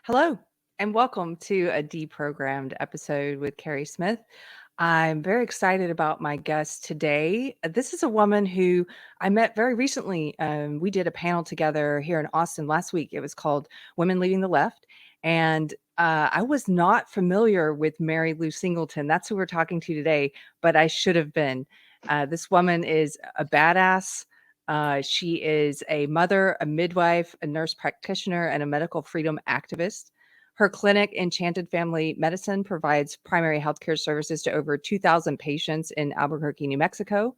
Hello, and welcome to a deprogrammed episode with Keri Smith. I'm very excited about my guest today. This is a woman who I met very recently. We did a panel together here in Austin last week. It was called Women Leading the Left. And I was not familiar with Mary Lou Singleton. That's who we're talking to today, but I should have been. This woman is a badass. She is a mother, a midwife, a nurse practitioner, and a medical freedom activist. Her clinic, Enchanted Family Medicine, provides primary healthcare services to over 2,000 patients in Albuquerque, New Mexico.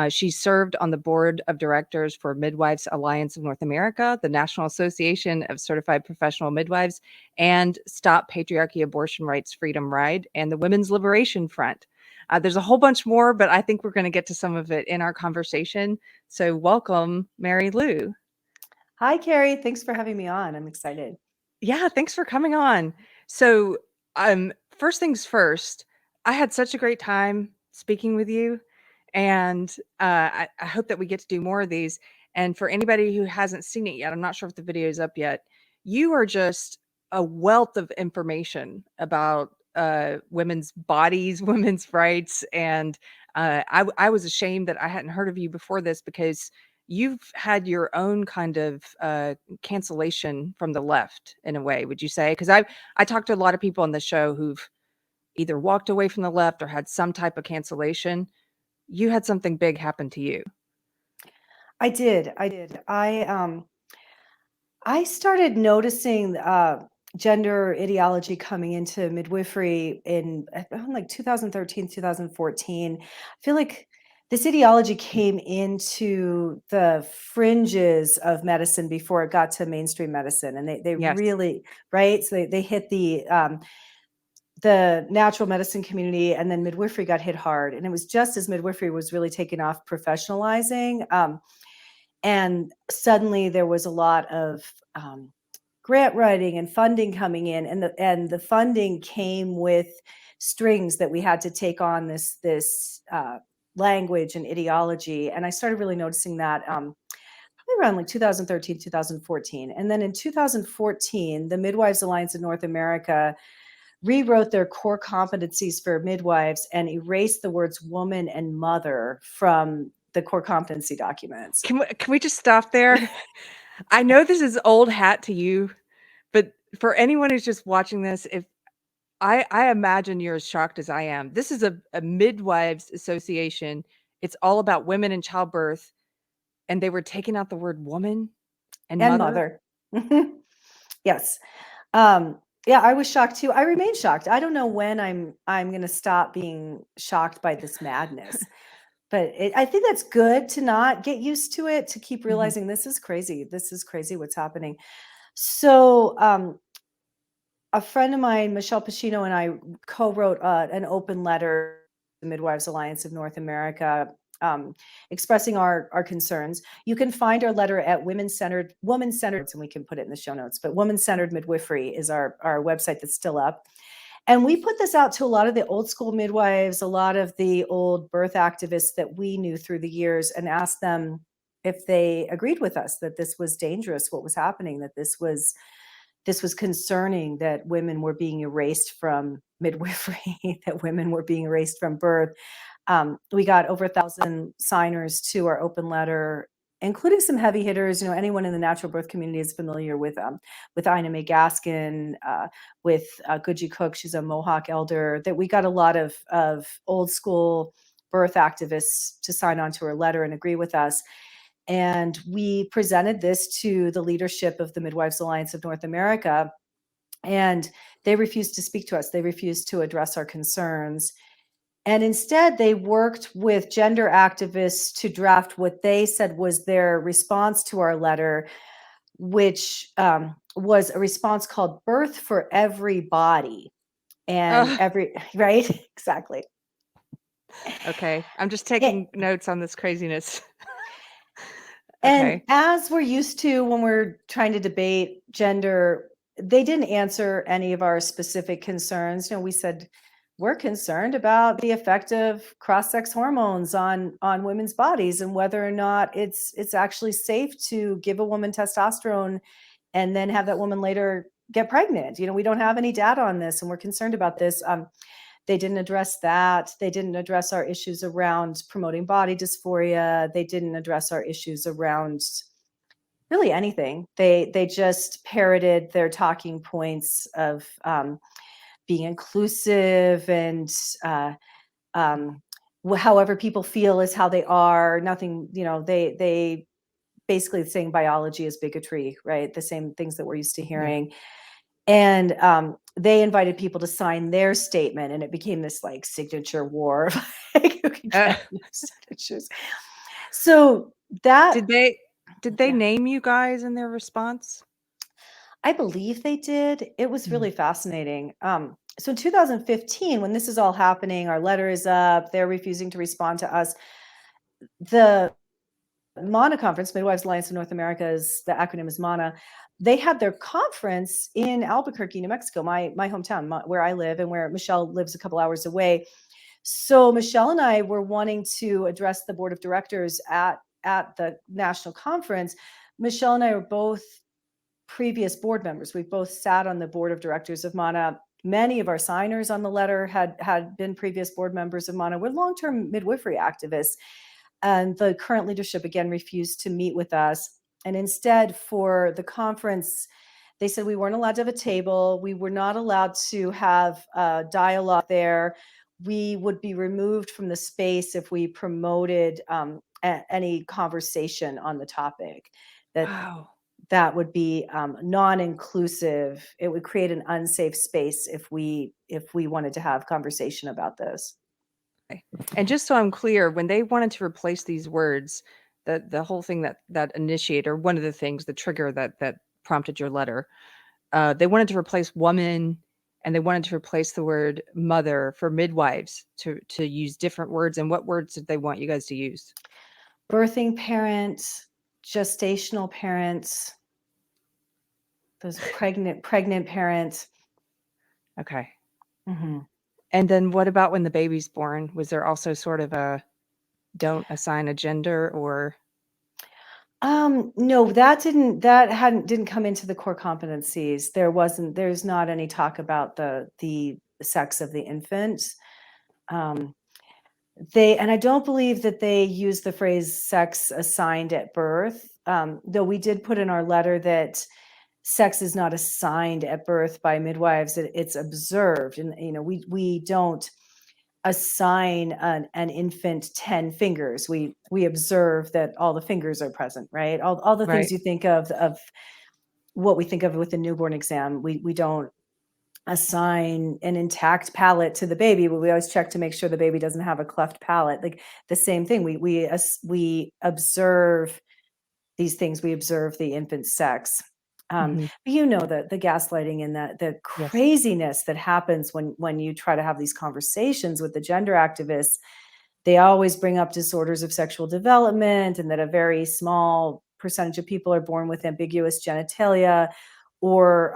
She served on the board of directors for Midwives Alliance of North America, the National Association of Certified Professional Midwives, and Stop Patriarchy Abortion Rights Freedom Ride, and the Women's Liberation Front. There's a whole bunch more, but I think we're going to get to some of it in our conversation. So welcome, Mary Lou. Hi, Keri. Thanks for having me on. I'm excited. Yeah, thanks for coming on. So, first things first, I had such a great time speaking with you, and I hope that we get to do more of these. And for anybody who hasn't seen it yet, I'm not sure if the video is up yet. You are just a wealth of information about women's bodies, women's rights, and I was ashamed that I hadn't heard of you before this because you've had your own kind of cancellation from the left in a way, would you say? Because I talked to a lot of people on the show who've either walked away from the left or had some type of cancellation. You had something big happen to you. I did. I started noticing gender ideology coming into midwifery in around like 2013, 2014. I feel like this ideology came into the fringes of medicine before it got to mainstream medicine, and they Yes. really, right? So they hit the natural medicine community, and then midwifery got hit hard. And it was just as midwifery was really taking off, professionalizing. And suddenly there was a lot of grant writing and funding coming in, and the funding came with strings that we had to take on this language and ideology. And I started really noticing that probably around like 2013, 2014. And then in 2014, the Midwives Alliance of North America rewrote their core competencies for midwives and erased the words woman and mother from the core competency documents. Can we just stop there? I know this is old hat to you, but for anyone who's just watching this, if I imagine you're as shocked as I am. This is a midwives association. It's all about women in childbirth, and they were taking out the word woman and mother. Yes. Yeah, I was shocked too. I remain shocked. I don't know when I'm going to stop being shocked by this madness. But I think that's good to not get used to it, to keep realizing this is crazy. This is crazy what's happening. So a friend of mine, Michelle Pacino, and I co-wrote an open letter to the Midwives Alliance of North America, expressing our concerns. You can find our letter at woman-centered, and we can put it in the show notes, but Woman-Centered Midwifery is our website that's still up. And we put this out to a lot of the old school midwives, a lot of the old birth activists that we knew through the years, and asked them if they agreed with us that this was dangerous, what was happening, that this was concerning, that women were being erased from midwifery, that women were being erased from birth. We got over 1,000 signers to our open letter, including some heavy hitters. You know, anyone in the natural birth community is familiar with Ina Mae Gaskin, with Guji Cook. She's a Mohawk elder. That we got a lot of old school birth activists to sign on to our letter and agree with us. And we presented this to the leadership of the Midwives Alliance of North America, and they refused to speak to us. They refused to address our concerns. And instead, they worked with gender activists to draft what they said was their response to our letter, which was a response called Birth for Everybody. And right? Exactly. Okay. I'm just taking notes on this craziness. And as we're used to when we're trying to debate gender, they didn't answer any of our specific concerns. You know, we said, we're concerned about the effect of cross-sex hormones on women's bodies and whether or not it's actually safe to give a woman testosterone and then have that woman later get pregnant. We don't have any data on this, and we're concerned about this. They didn't address that. They didn't address our issues around promoting body dysphoria. They didn't address our issues around really anything. They just parroted their talking points of being inclusive and however people feel is how they are. Nothing, they basically saying biology is bigotry, right? The same things that we're used to hearing. And they invited people to sign their statement, and it became this like signature war of like, who can get signatures. So that did they name you guys in their response? I believe they did. It was really fascinating. So in 2015, when this is all happening, our letter is up, they're refusing to respond to us. The MANA conference, Midwives Alliance of North America, the acronym is MANA. They had their conference in Albuquerque, New Mexico, my hometown, where I live and where Michelle lives a couple hours away. So Michelle and I were wanting to address the board of directors at the national conference. Michelle and I are both previous board members. We've both sat on the board of directors of MANA. Many of our signers on the letter had been previous board members of MANA. We're long-term midwifery activists. And the current leadership, again, refused to meet with us. And instead, for the conference, they said we weren't allowed to have a table. We were not allowed to have a dialogue there. We would be removed from the space if we promoted any conversation on the topic. That would be non-inclusive. It would create an unsafe space if we wanted to have conversation about this. And just so I'm clear, when they wanted to replace these words, the whole thing that initiated, or one of the things, the trigger that prompted your letter, they wanted to replace woman, and they wanted to replace the word mother for midwives to use different words. And what words did they want you guys to use? Birthing parent, gestational parent, those pregnant parent. Okay. Mm-hmm. And then what about when the baby's born? Was there also sort of a don't assign a gender, or? No, that didn't come into the core competencies. There's not any talk about the sex of the infant. And I don't believe that they use the phrase sex assigned at birth. Though we did put in our letter that sex is not assigned at birth by midwives, it's observed. And, we don't assign an infant 10 fingers. We observe that all the fingers are present, right? All the things you think of what we think of with the newborn exam. We don't assign an intact palate to the baby, but we always check to make sure the baby doesn't have a cleft palate. Like the same thing. We observe these things. We observe the infant's sex. But the gaslighting and the craziness that happens when you try to have these conversations with the gender activists. They always bring up disorders of sexual development, and that a very small percentage of people are born with ambiguous genitalia, or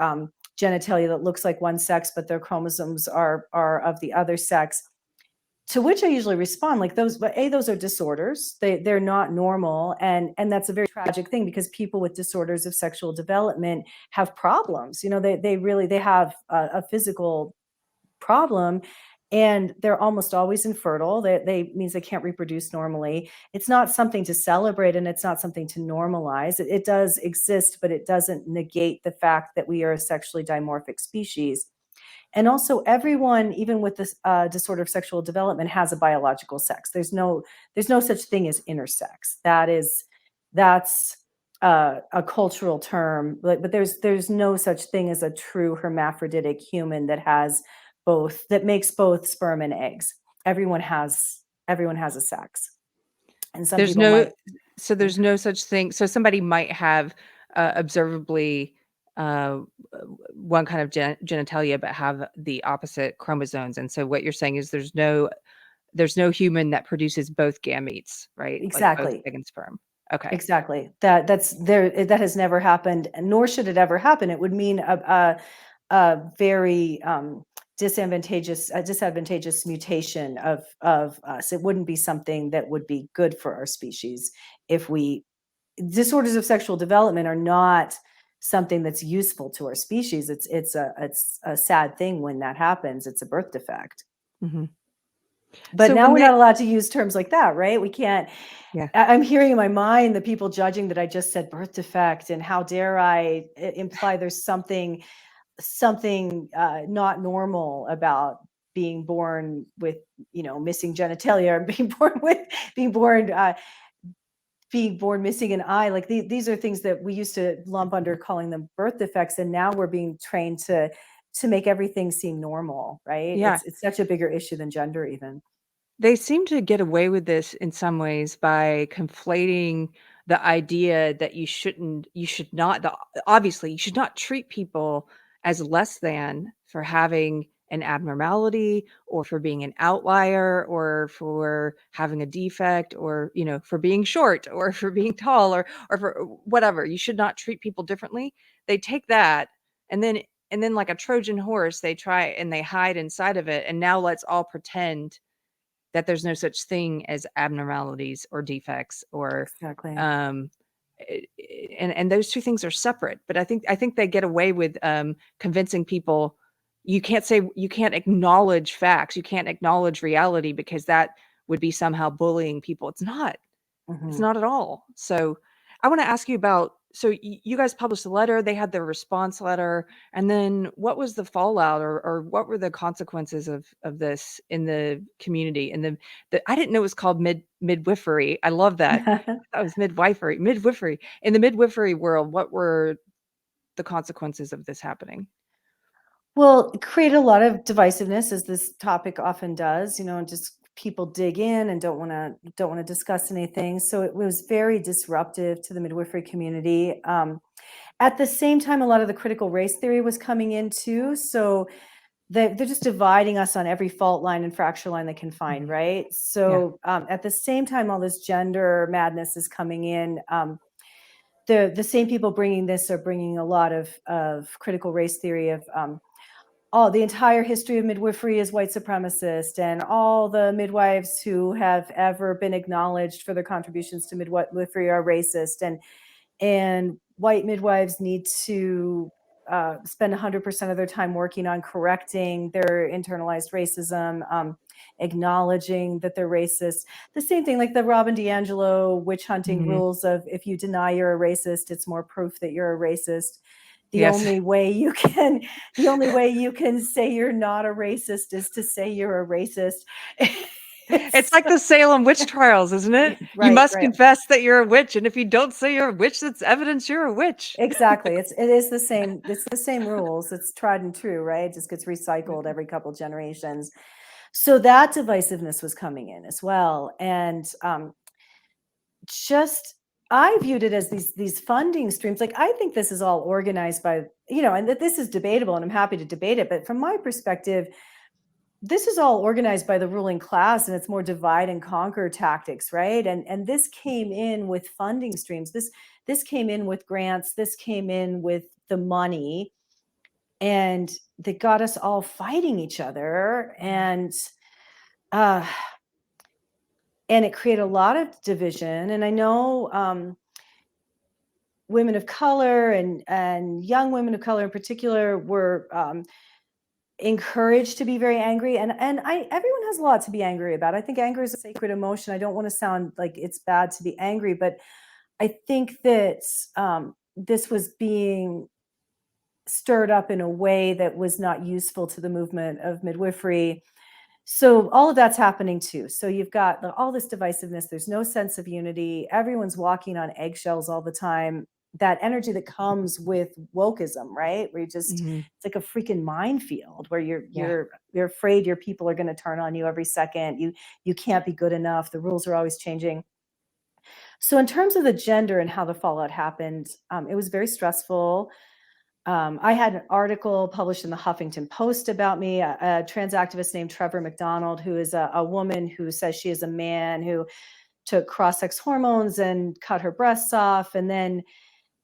genitalia that looks like one sex, but their chromosomes are of the other sex. To which I usually respond like those are disorders. They're not normal. And that's a very tragic thing, because people with disorders of sexual development have problems. They have a physical problem, and they're almost always infertile. They means they can't reproduce normally. It's not something to celebrate, and it's not something to normalize. It does exist, but it doesn't negate the fact that we are a sexually dimorphic species. And also, everyone, even with this disorder of sexual development, has a biological sex. There's no such thing as intersex. That's a cultural term, but there's no such thing as a true hermaphroditic human that makes both sperm and eggs. Everyone has a sex, and some There's people might. So there's no such thing. So somebody might have observably one kind of genitalia, but have the opposite chromosomes. And so what you're saying is there's no human that produces both gametes, right? Exactly. Like both egg and sperm. Okay. Exactly. That has never happened, nor should it ever happen. It would mean a very disadvantageous mutation of us. It wouldn't be something that would be good for our species. Disorders of sexual development are not something that's useful to our species. It's a sad thing when that happens. It's a birth defect. Mm-hmm. But So now when we're they, not allowed to use terms like that, right? We can't. yeah, I'm hearing in my mind the people judging that I just said birth defect, and how dare I imply there's something not normal about being born with, missing genitalia, or being born missing an eye. Like these are things that we used to lump under calling them birth defects, and now we're being trained to make everything seem normal, right? yeah. It's such a bigger issue than gender even. They seem to get away with this in some ways by conflating the idea that you should not, obviously, you should not treat people as less than for having an abnormality or for being an outlier or for having a defect or, for being short or for being tall or for whatever. You should not treat people differently. They take that and then like a Trojan horse, they try and they hide inside of it. And now let's all pretend that there's no such thing as abnormalities or defects or Exactly. um and those two things are separate, but I think they get away with convincing people you can't acknowledge facts, you can't acknowledge reality because that would be somehow bullying people. It's not. It's Mm-hmm. not at all. So I want to ask you about, so you guys published a letter, they had their response letter, and then what was the fallout or what were the consequences of this in the community? And I didn't know it was called midwifery. I love that. That was midwifery. In the midwifery world, what were the consequences of this happening? Well, it created a lot of divisiveness, as this topic often does, and just people dig in and don't want to discuss anything. So it was very disruptive to the midwifery community. At the same time, a lot of the critical race theory was coming in too. So they're just dividing us on every fault line and fracture line they can find, Mhm. right? Yeah. So at the same time, all this gender madness is coming in. The same people bringing this are bringing a lot of critical race theory of the entire history of midwifery is white supremacist, and all the midwives who have ever been acknowledged for their contributions to midwifery are racist, and white midwives need to spend 100% of their time working on correcting their internalized racism, acknowledging that they're racist. The same thing, like the Robin DiAngelo witch hunting Mhm. rules of, if you deny you're a racist, it's more proof that you're a racist. The Yes. only way you can say you're not a racist is to say you're a racist. It's like the Salem witch trials, isn't it? You Right, must right. confess that you're a witch, and if you don't say you're a witch, that's evidence you're a witch. Exactly. It is the same. It's the same rules. It's tried and true, right? It just gets recycled every couple generations. So that divisiveness was coming in as well, and just I viewed it as these funding streams. Like, I think this is all organized by, and that this is debatable, and I'm happy to debate it. But from my perspective, this is all organized by the ruling class, and it's more divide and conquer tactics, right? And this came in with funding streams. This came in with grants. This came in with the money, and they got us all fighting each other, uh, and it created a lot of division. And I know women of color and young women of color in particular were encouraged to be very angry, and everyone has a lot to be angry about. I think anger is a sacred emotion. I don't want to sound like it's bad to be angry, but I think that this was being stirred up in a way that was not useful to the movement of midwifery. So all of that's happening too. So you've got all this divisiveness. There's no sense of unity. Everyone's walking on eggshells all the time. That energy that comes with wokeism, right? Where Mhm. it's like a freaking minefield where Yeah. you're afraid your people are going to turn on you every second. You can't be good enough. The rules are always changing. So in terms of the gender and how the fallout happened, it was very stressful. I had an article published in the Huffington Post about me, a trans activist named Trevor McDonald, who is a woman who says she is a man who took cross-sex hormones and cut her breasts off. And then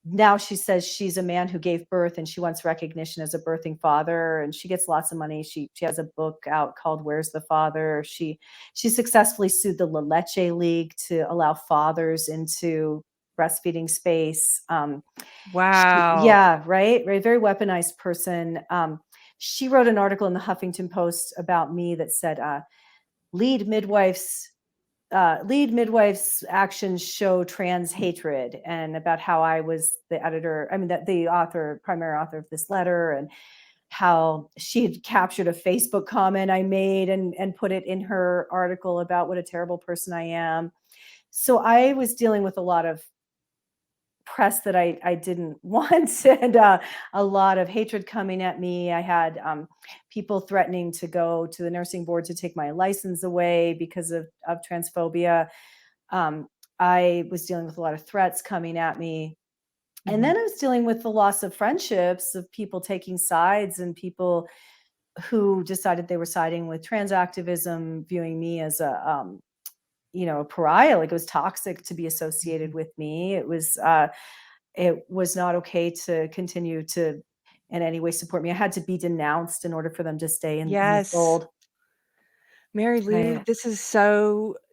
now she says she's a man who gave birth and she wants recognition as a birthing father. And she gets lots of money. She has a book out called Where's the Father? She successfully sued the La Leche League to allow fathers into breastfeeding space. Wow. Yeah, right. Very weaponized person. She wrote an article in the Huffington Post about me that said, lead midwives actions show trans hatred, and about how I was the editor, the author, primary author of this letter, and how she had captured a Facebook comment I made and put it in her article about what a terrible person I am. So I was dealing with a lot of press that I didn't want, and a lot of hatred coming at me. I had people threatening to go to the nursing board to take my license away because of transphobia. I was dealing with a lot of threats coming at me. And then I was dealing with the loss of friendships, of people taking sides, and people who decided they were siding with trans activism, viewing me as a pariah. Like, it was toxic to be associated with me. It was not okay to continue to in any way support me. I had to be denounced in order for them to stay in the Yes. fold. Mary Lou, Right. this is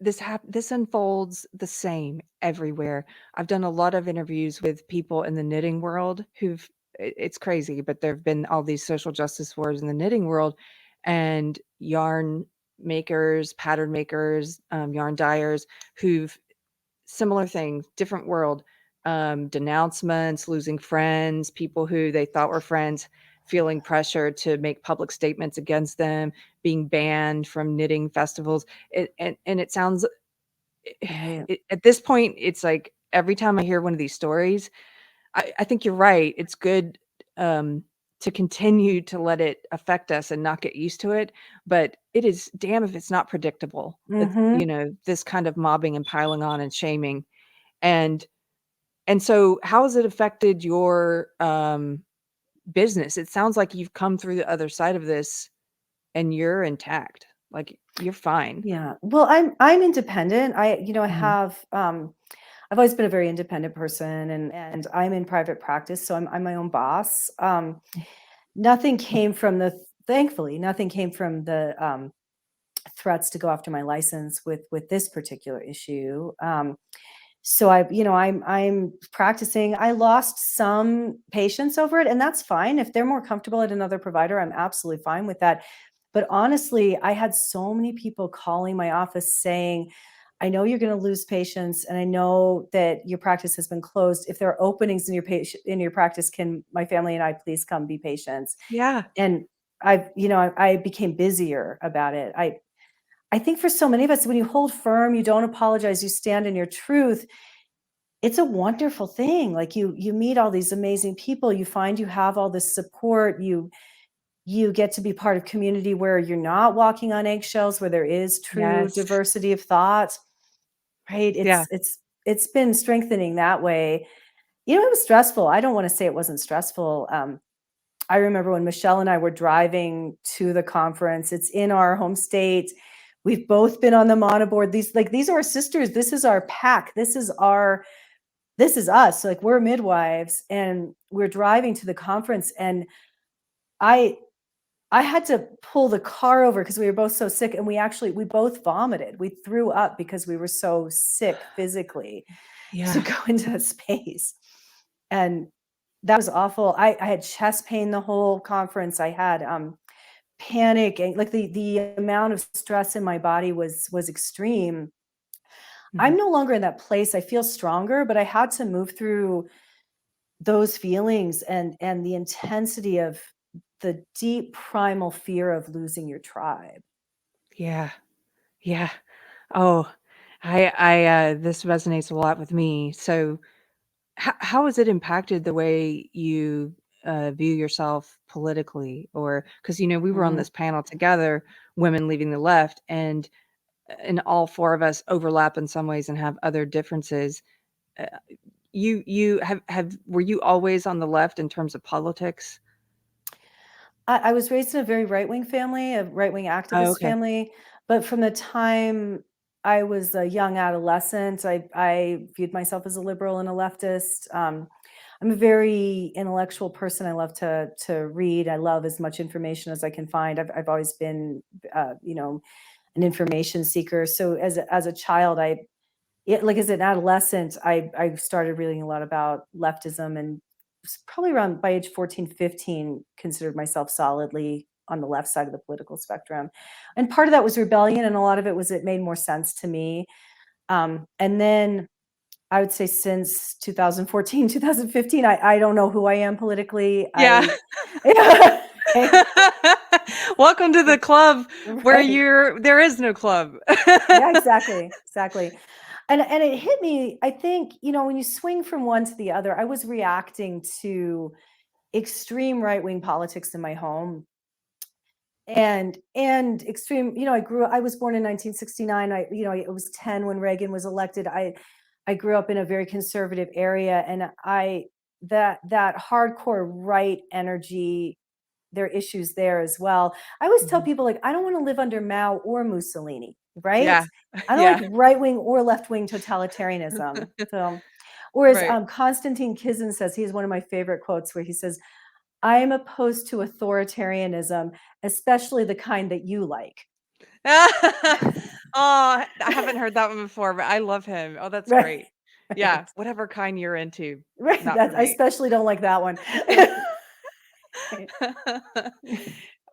this unfolds the same everywhere. I've done a lot of interviews with people in the knitting world it's crazy, but there've been all these social justice wars in the knitting world, and yarn makers, pattern makers, yarn dyers who've similar thing, different world, denouncements, losing friends, people who they thought were friends feeling pressure to make public statements against them, being banned from knitting festivals. And it sounds Right. at this point, it's like every time I hear one of these stories, I think you're right. It's good to continue to let it affect us and not get used to it. But it is damn if it's not predictable. Mm-hmm. This kind of mobbing and piling on and shaming. And so how has it affected your business? It sounds like you've come through the other side of this and you're intact. Like, you're fine. Yeah. Well, I'm independent. I Mhm. have I've always been a very independent person, and I'm in private practice, so I'm my own boss. Nothing came from thankfully, nothing came from the threats to go after my license with this particular issue. So I'm practicing. I lost some patients over it, and that's fine. If they're more comfortable at another provider, I'm absolutely fine with that. But honestly, I had so many people calling my office saying, I know you're going to lose patients, and I know that your practice has been closed. If there are openings in your practice, can my family and I please come be patients? Yeah. And I became busier about it. I think for so many of us, when you hold firm, you don't apologize, you stand in your truth, it's a wonderful thing. Like, you meet all these amazing people, you find you have all this support, you get to be part of community where you're not walking on eggshells, where there is true Yes. diversity of thought, right? Yeah. It's been strengthening that way. It was stressful. I don't want to say it wasn't stressful. I remember when Michelle and I were driving to the conference. It's in our home state. We've both been on the monoboard. These are our sisters. This is our pack. This is us. Like, we're midwives, and we're driving to the conference, and I had to pull the car over because we were both so sick, and we both vomited. We threw up because we were so sick physically to Yeah. go into that space. And that was awful. I had chest pain the whole conference. I had panic, and like the amount of stress in my body was extreme. Mhm. I'm no longer in that place. I feel stronger, but I had to move through those feelings and the intensity of the deep primal fear of losing your tribe. Yeah. Yeah. Oh, this resonates a lot with me. So how has it impacted the way you view yourself politically? Or because we were on Mm. this panel together, women leaving the left, and all four of us overlap in some ways and have other differences. Uh, you have were you always on the left in terms of politics? I was raised in a very right-wing family, a right-wing Oh, activist okay. family, but from the time I was a young adolescent, I viewed myself as a liberal and a leftist. I'm a very intellectual person. I love to read. I love as much information as I can find. I've always been, an information seeker. So as a child, like as an adolescent, I started reading a lot about leftism, and probably around by age 14, 15, considered myself solidly on the left side of the political spectrum. And part of that was rebellion, and a lot of it was it made more sense to me. And then I would say since 2014, 2015, I don't know who I am politically. Yeah. Welcome to the club where Right. there is no club. Yeah, exactly. And it hit me, I think, when you swing from one to the other, I was reacting to extreme right-wing politics in my home, and extreme, I was born in 1969. I was 10 when Reagan was elected. I grew up in a very conservative area, and that hardcore right energy, there are issues there as well. I always tell Mhm. people, like, I don't want to live under Mao or Mussolini, right? Yeah. I don't like Yeah. right-wing or left-wing totalitarianism. So, or as Right. Konstantin Kizin says, he's one of my favorite quotes, where he says, I am opposed to authoritarianism, especially the kind that you like. Oh, I haven't heard that one before, but I love him. Oh, that's Right. great. Yeah, whatever kind you're into, Right. not for I me. especially don't like that one.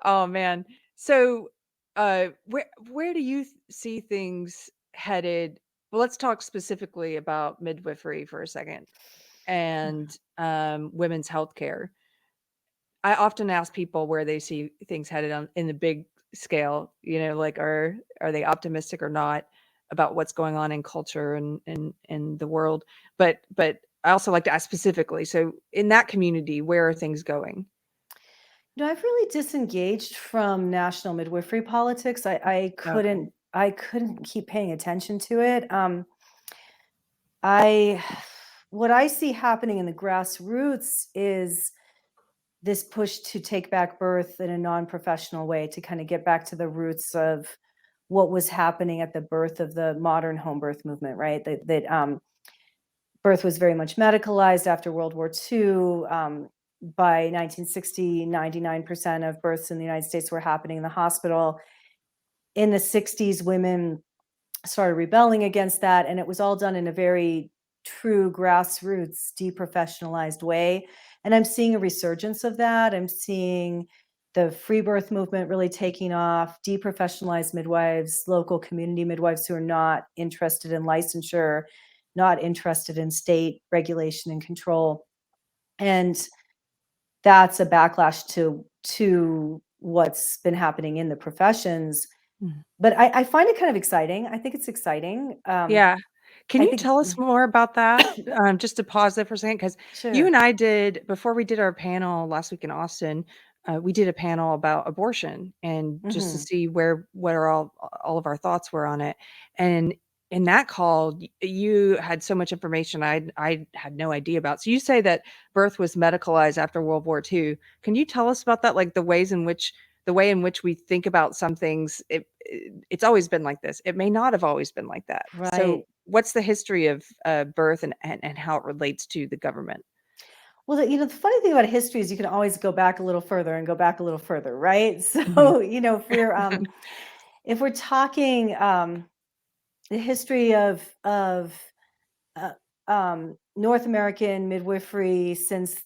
Oh, man. So, where do you see things headed? Well, let's talk specifically about midwifery for a second and, women's healthcare. I often ask people where they see things headed on in the big scale, like are they optimistic or not about what's going on in culture and the world? But I also like to ask specifically. So in that community, where are things going? I've really disengaged from national midwifery politics. I Okay. couldn't I couldn't keep paying attention to it. I What I see happening in the grassroots is this push to take back birth in a non-professional way, to kind of get back to the roots of what was happening at the birth of the modern home birth movement, right? That birth was very much medicalized after World War II. By 1960, 99% of births in the United States were happening in the hospital. In the 60s, women started rebelling against that, and it was all done in a very true grassroots, deprofessionalized way. And I'm seeing a resurgence of that. I'm seeing the free birth movement really taking off, deprofessionalized midwives, local community midwives who are not interested in licensure, not interested in state regulation and control. And that's a backlash to what's been happening in the professions. Mhm. But I find it kind of exciting. I think it's exciting. Yeah. Can I you think tell us more about that? Just to pause there for a second, because you sure. and I did before we did our panel last week in Austin, we did a panel about abortion and just to Mhm. see what are all of our thoughts were on it. And in that call, you had so much information I had no idea about. So you say that birth was medicalized after World War II. Can you tell us about that? Like the way in which we think about some things, it's always been like this. It may not have always been like that. So Right. what's the history of birth and how it relates to the government? Well, the funny thing about history is you can always go back a little further and go back a little further, right? Mhm. So, if we're talking the history of uh, North American midwifery since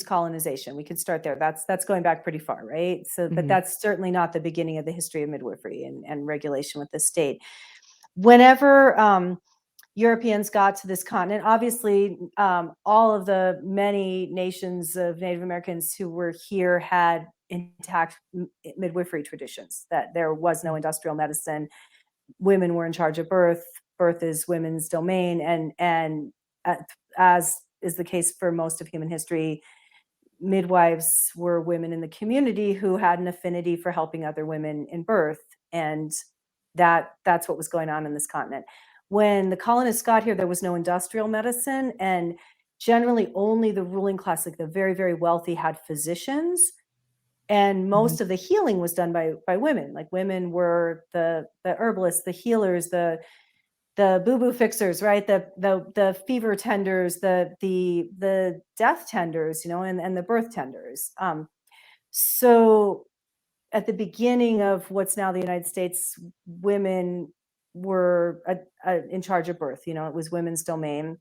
colonization, we could start there. That's going back pretty far, right? So, but Mhm. that's certainly not the beginning of the history of midwifery and regulation with the state. Whenever Europeans got to this continent, obviously, all of the many nations of Native Americans who were here had intact midwifery traditions, that there was no industrial medicine. Women were in charge of birth. Birth is women's domain. And as is the case for most of human history, midwives were women in the community who had an affinity for helping other women in birth, and that's what was going on in this continent. When the colonists got here, there was no industrial medicine, and generally only the ruling class, like the very, very wealthy, had physicians, and Mhm. most of the healing was done by women. Like, women were the herbalists, the healers, the boo-boo fixers, right? The fever tenders, the death tenders, and the birth tenders. So at the beginning of what's now the United States, women were in charge of birth. You know, it was women's domain.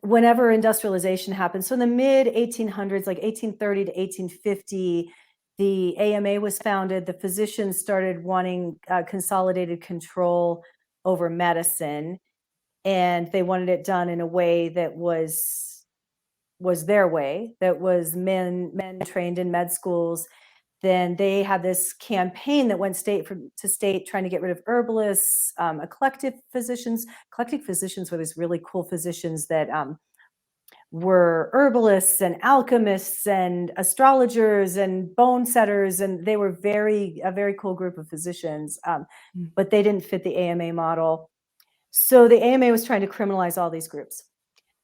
Whenever industrialization happened, so in the mid 1800s, like 1830 to 1850, the AMA was founded. The physicians started wanting consolidated control over medicine, and they wanted it done in a way that was their way, that was men trained in med schools. Then they had this campaign that went state to state trying to get rid of herbalists, eclectic physicians. Eclectic physicians were these really cool physicians that were herbalists and alchemists and astrologers and bone setters, and they were a very cool group of physicians, but they didn't fit the AMA model. So the AMA was trying to criminalize all these groups.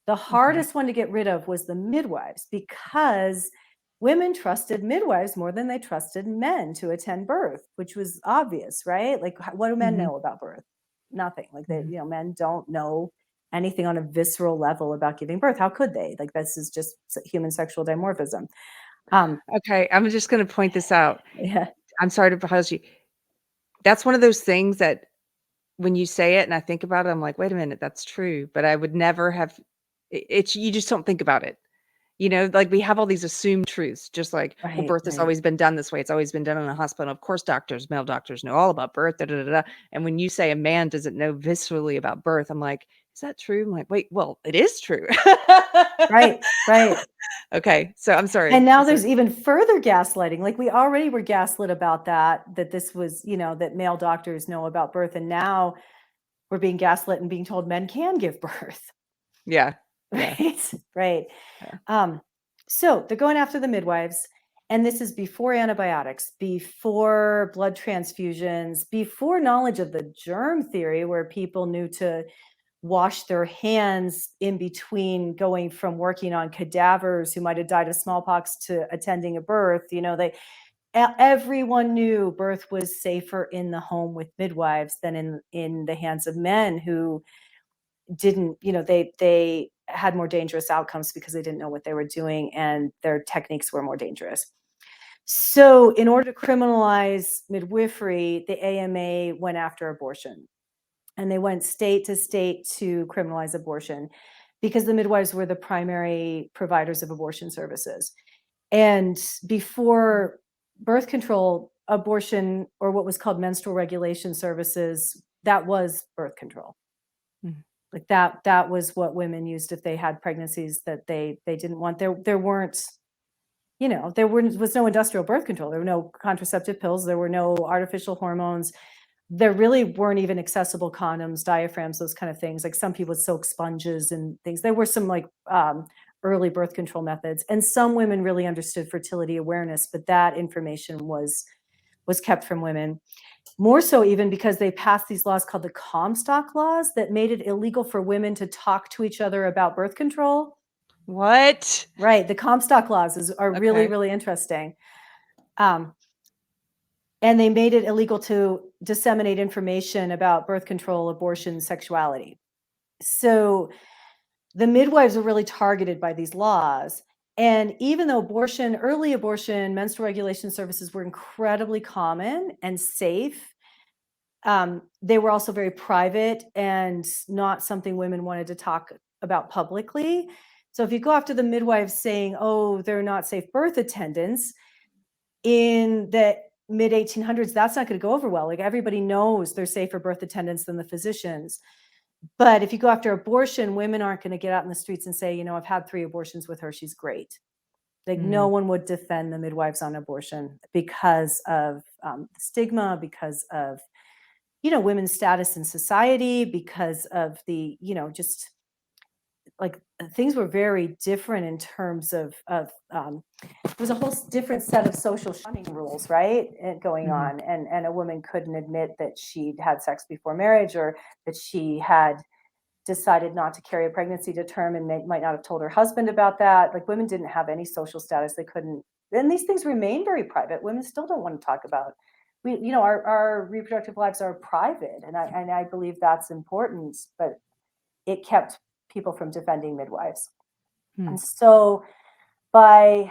The hardest one to get rid of was the midwives, because women trusted midwives more than they trusted men to attend birth, which was obvious, right? Like, what do men know about birth? Nothing. Like, they, you know, men don't know anything on a visceral level about giving birth. How could they? Like, this is just human sexual dimorphism. Okay, I'm just going to point this out. Yeah. I'm sorry to pause you. That's one of those things that when you say it and I think about it, I'm like, wait a minute, that's true. But I would never have it's you just don't think about it. You know, like we have all these assumed truths, just like, well, Right, birth has always been done this way. It's always been done in a hospital. Of course, male doctors know all about birth. Da, da, da, da. And when you say a man doesn't know viscerally about birth, I'm like, is that true? I'm like, wait, well, it is true. right. Okay, so I'm sorry. And now there's even further gaslighting. Like, we already were gaslit about that this was, you know, that male doctors know about birth. And now we're being gaslit and being told men can give birth. Yeah. Right. So they're going after the midwives. And this is before antibiotics, before blood transfusions, before knowledge of the germ theory, where people knew to wash their hands in between going from working on cadavers who might have died of smallpox to attending a birth. You know, everyone knew birth was safer in the home with midwives than in the hands of men who didn't, you know, they had more dangerous outcomes because they didn't know what they were doing and their techniques were more dangerous. So in order to criminalize midwifery, the AMA went after abortion, and they went state to state to criminalize abortion because the midwives were the primary providers of abortion services. And before birth control, abortion, or what was called menstrual regulation services, that was birth control. Like that was what women used if they had pregnancies that they didn't want. There weren't, you know, was no industrial birth control. There were no contraceptive pills. There were no artificial hormones. There really weren't even accessible condoms, diaphragms, those kind of things. Like, some people with silk sponges and things. There were some like early birth control methods, and some women really understood fertility awareness, but that information was kept from women. More so even because they passed these laws called the Comstock Laws that made it illegal for women to talk to each other about birth control. What? Right. The Comstock Laws are really, Okay. really interesting. And they made it illegal to disseminate information about birth control, abortion, sexuality. So the midwives are really targeted by these laws. And even though early abortion, menstrual regulation services were incredibly common and safe, they were also very private and not something women wanted to talk about publicly. So if you go after the midwives saying, oh, they're not safe birth attendants, in the mid 1800s, that's not going to go over well. Like, everybody knows they're safer birth attendants than the physicians. But if you go after abortion, women aren't going to get out in the streets and say, you know, I've had 3 abortions with her, she's great. Like, no one would defend the midwives on abortion because of the stigma, because of, you know, women's status in society, because of the, you know, just like things were very different in terms of it was a whole different set of social shunning rules, right, going on. And a woman couldn't admit that she'd had sex before marriage, or that she had decided not to carry a pregnancy to term and might not have told her husband about that. Like, women didn't have any social status. They couldn't, and these things remain very private. Women still don't want to talk about, you know, our reproductive lives are private. And I believe that's important, but it kept people from defending midwives. And so I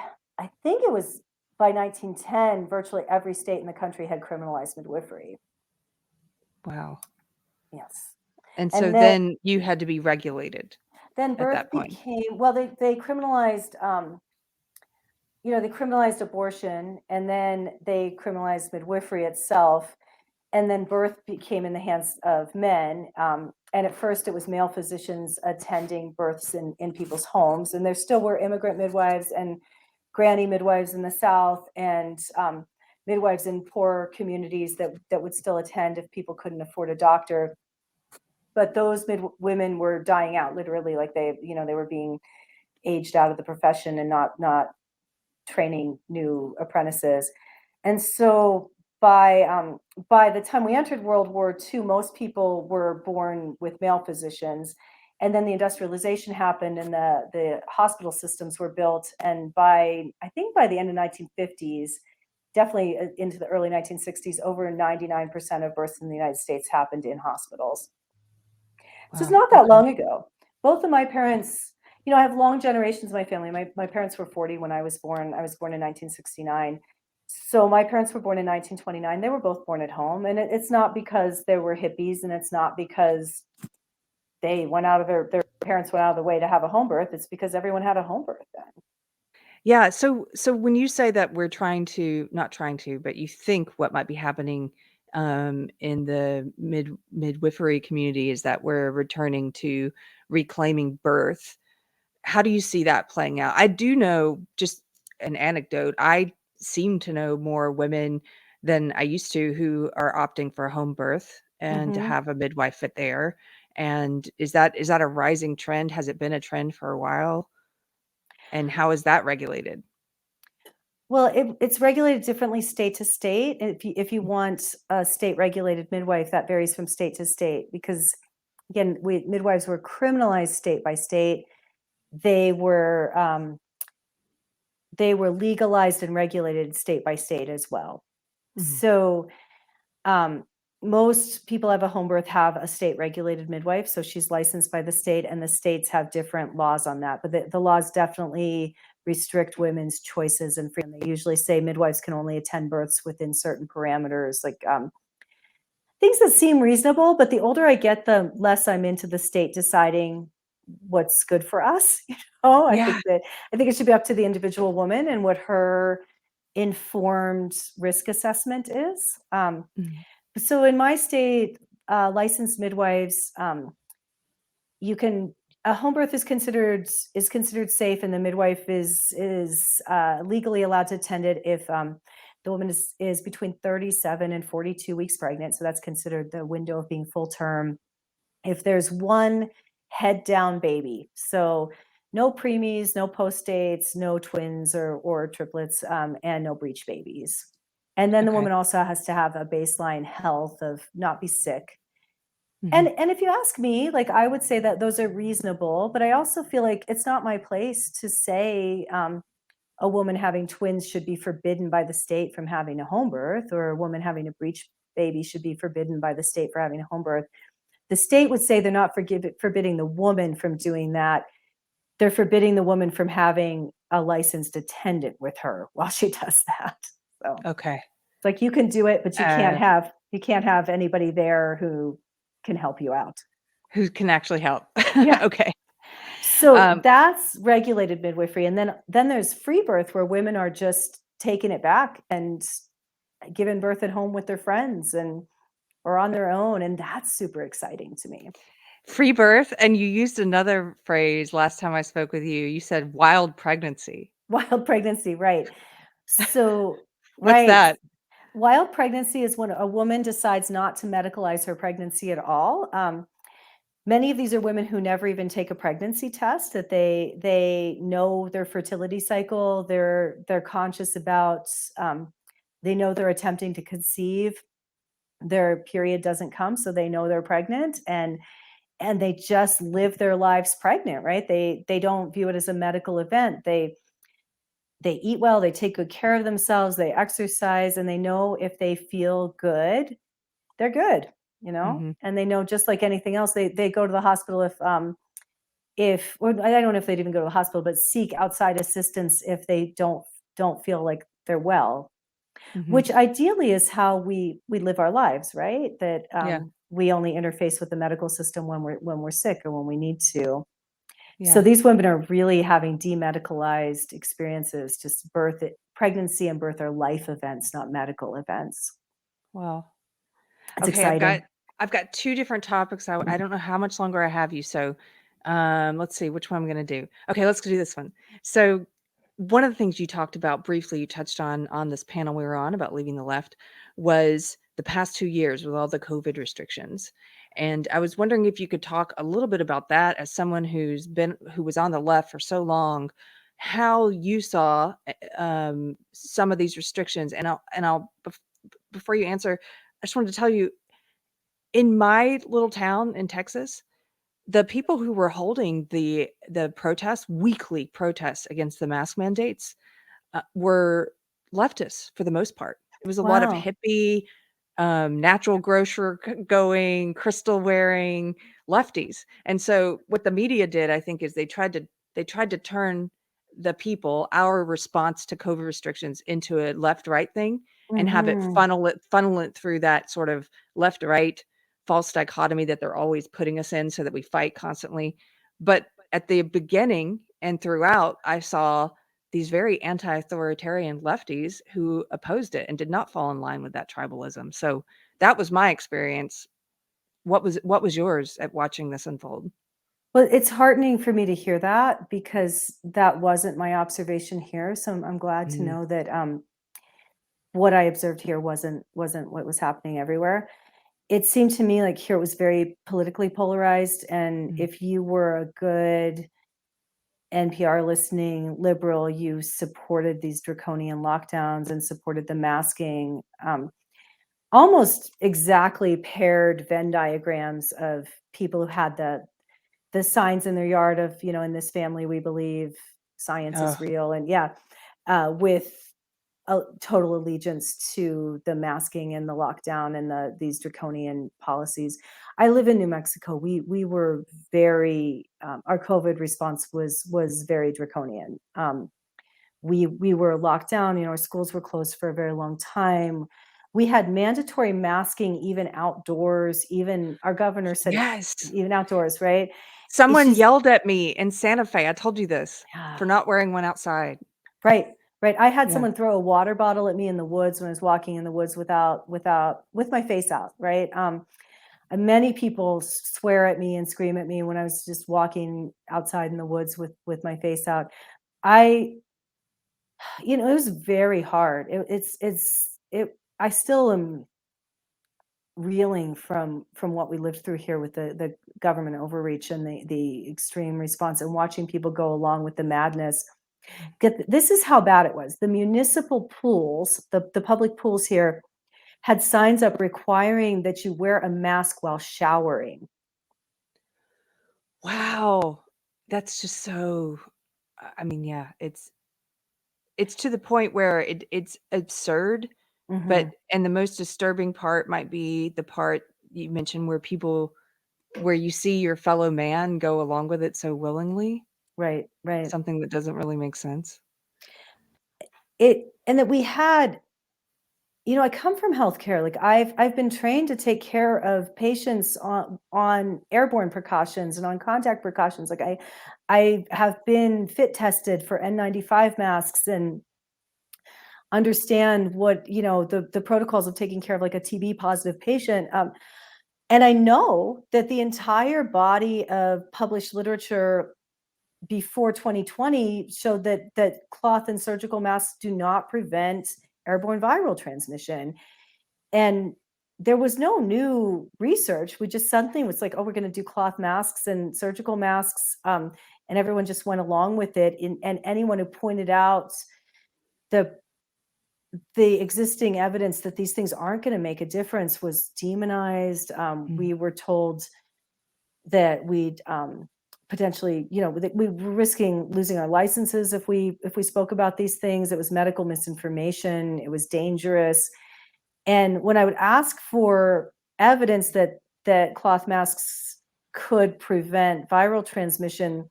think it was by 1910, virtually every state in the country had criminalized midwifery. Wow. Yes. And so And then then you had to be regulated at birth that point. became, well, they criminalized, they criminalized abortion, and then they criminalized midwifery itself. And then birth became in the hands of men. And at first, it was male physicians attending births in people's homes. And there still were immigrant midwives and granny midwives in the South, and midwives in poor communities that would still attend if people couldn't afford a doctor. But those women were dying out, literally, like they were being aged out of the profession and not training new apprentices. And so by the time we entered World War II, most people were born with male physicians. And then the industrialization happened and the hospital systems were built. And I think by the end of 1950s, definitely into the early 1960s, over 99% of births in the United States happened in hospitals. So it's Wow. not that Okay. long ago. Both of my parents, I have long generations in my family. My parents were 40 when I was born. I was born in 1969. So my parents were born in 1929. They were both born at home. And it's not because they were hippies, and it's not because they went out of their parents went out of the way to have a home birth. It's because everyone had a home birth then. Yeah, so when you say that we're trying to not trying to, but you think what might be happening, in the midwifery community is that we're returning to reclaiming birth. How do you see that playing out? I do know, just an anecdote, I seem to know more women than I used to who are opting for a home birth and to Hmm. have a midwife fit there. And is that a rising trend? Has it been a trend for a while? And how is that regulated? Well, it's regulated differently state to state. If you want a state regulated midwife, that varies from state to state, because again, midwives were criminalized state by state. They were legalized and regulated state by state as well. Mhm. So um, most people have a home birth have a state regulated midwife, so she's licensed by the state, and the states have different laws on that. But the laws definitely restrict women's choices and freedom. They usually say midwives can only attend births within certain parameters, like things that seem reasonable. But the older I get, the less I'm into the state deciding what's good for us. I Yeah. think it should be up to the individual woman and what her informed risk assessment is. Mhm. So in my state, licensed midwives, you can a home birth is considered safe, and the midwife is legally allowed to attend it if the woman is between 37 and 42 weeks pregnant. So that's considered the window of being full term. If there's one head down baby, so no preemies, no postdates, no twins or triplets, and no breech babies. And then the Okay. woman also has to have a baseline health of not be sick. Mhm. And if you ask me, like, I would say that those are reasonable, but I also feel like it's not my place to say a woman having twins should be forbidden by the state from having a home birth, or a woman having a breech baby should be forbidden by the state for having a home birth. The state would say they're not forbidding the woman from doing that. They're forbidding the woman from having a licensed attendant with her while she does that. So Okay. it's like, you can do it, but you can't Uh, have anybody there who can help you out. who can actually help? Yeah. Okay. So Um, that's regulated midwifery. And then there's free birth, where women are just taking it back and giving birth at home with their friends and or on their own. And that's super exciting to me. free birth, and you used another phrase last time I spoke with you. You said wild pregnancy. Wild pregnancy, right. So, What's right. that? Wild pregnancy is when a woman decides not to medicalize her pregnancy at all. Many of these are women who never even take a pregnancy test, that they know their fertility cycle. They're conscious about, they know they're attempting to conceive. Their period doesn't come, so they know they're pregnant, and they just live their lives pregnant, right? They don't view it as a medical event. They eat well, they take good care of themselves, they exercise, and they know if they feel good, they're good, Mhm. and they know, just like anything else, they go to the hospital if or I don't know if they'd even go to the hospital, but seek outside assistance if they don't feel like they're well, Mhm. which ideally is how we live our lives, right? That Yeah. we only interface with the medical system when we're sick or when we need to. So Yeah. these women are really having demedicalized experiences. Just pregnancy and birth are life events, not medical events. Wow. It's Okay, exciting. I've got two different topics. I don't know how much longer I have you, so let's see which one I'm going to do. Okay, let's do this one. So one of the things you talked about briefly, you touched on this panel we were on about leaving the left, was the past 2 years with all the COVID restrictions. And I was wondering if you could talk a little bit about that as someone who was on the left for so long, how you saw some of these restrictions. Before you answer, I just wanted to tell you, in my little town in Texas, the people who were holding the protests, weekly protests against the mask mandates, were leftists for the most part. It was a lot of Wow. hippie, natural grocer going, crystal wearing lefties. And so what the media did, I think, is they tried to turn the people, our response to COVID restrictions, into a left-right thing and have it Mm-hmm. funnel it through that sort of left-right false dichotomy that they're always putting us in so that we fight constantly. But at the beginning and throughout, I saw these very anti-authoritarian lefties who opposed it and did not fall in line with that tribalism. So that was my experience. What was yours at watching this unfold? Well, it's heartening for me to hear that because that wasn't my observation here. So I'm glad to Mhm, know that what I observed here wasn't what was happening everywhere. It seemed to me like here it was very politically polarized, and mhm. if you were a good NPR listening liberal, you supported these draconian lockdowns and supported the masking. Almost exactly paired Venn diagrams of people who had the signs in their yard of, in this family we believe science is Oh, real, and yeah, with a total allegiance to the masking and the lockdown and these draconian policies. I live in New Mexico. We were very our COVID response was very draconian. We were locked down. Our schools were closed for a very long time. We had mandatory masking even outdoors. Even our governor said yes. even outdoors, right? Someone She's yelled at me in Santa Fe, I told you this, yeah. for not wearing one outside. Right, right. I had Yeah. someone throw a water bottle at me in the woods when I was walking in the woods with my face out, right? And many people swear at me and scream at me when I was just walking outside in the woods with my face out. I, it was very hard. I still am reeling from what we lived through here with the government overreach and the extreme response and watching people go along with the madness. This is how bad it was. The municipal pools, the public pools here, had signs up requiring that you wear a mask while showering. Wow. That's just so I mean, yeah, it's to the point where it's absurd, but Hmm. and the most disturbing part might be the part you mentioned where you see your fellow man go along with it so willingly, Right, right. something that doesn't really make sense. And that we had, I come from healthcare. Like I've been trained to take care of patients on airborne precautions and on contact precautions. Like I have been fit tested for N95 masks and understand what the protocols of taking care of like a TB positive patient. And I know that the entire body of published literature before 2020 showed that cloth and surgical masks do not prevent airborne viral transmission. And there was no new research. We just suddenly was like, oh, we're going to do cloth masks and surgical masks. And everyone just went along with it. And anyone who pointed out the the existing evidence that these things aren't going to make a difference was demonized. Mm, We were told that we'd potentially, that we were risking losing our licenses if we spoke about these things. It was medical misinformation. It was dangerous. And when I would ask for evidence that cloth masks could prevent viral transmission,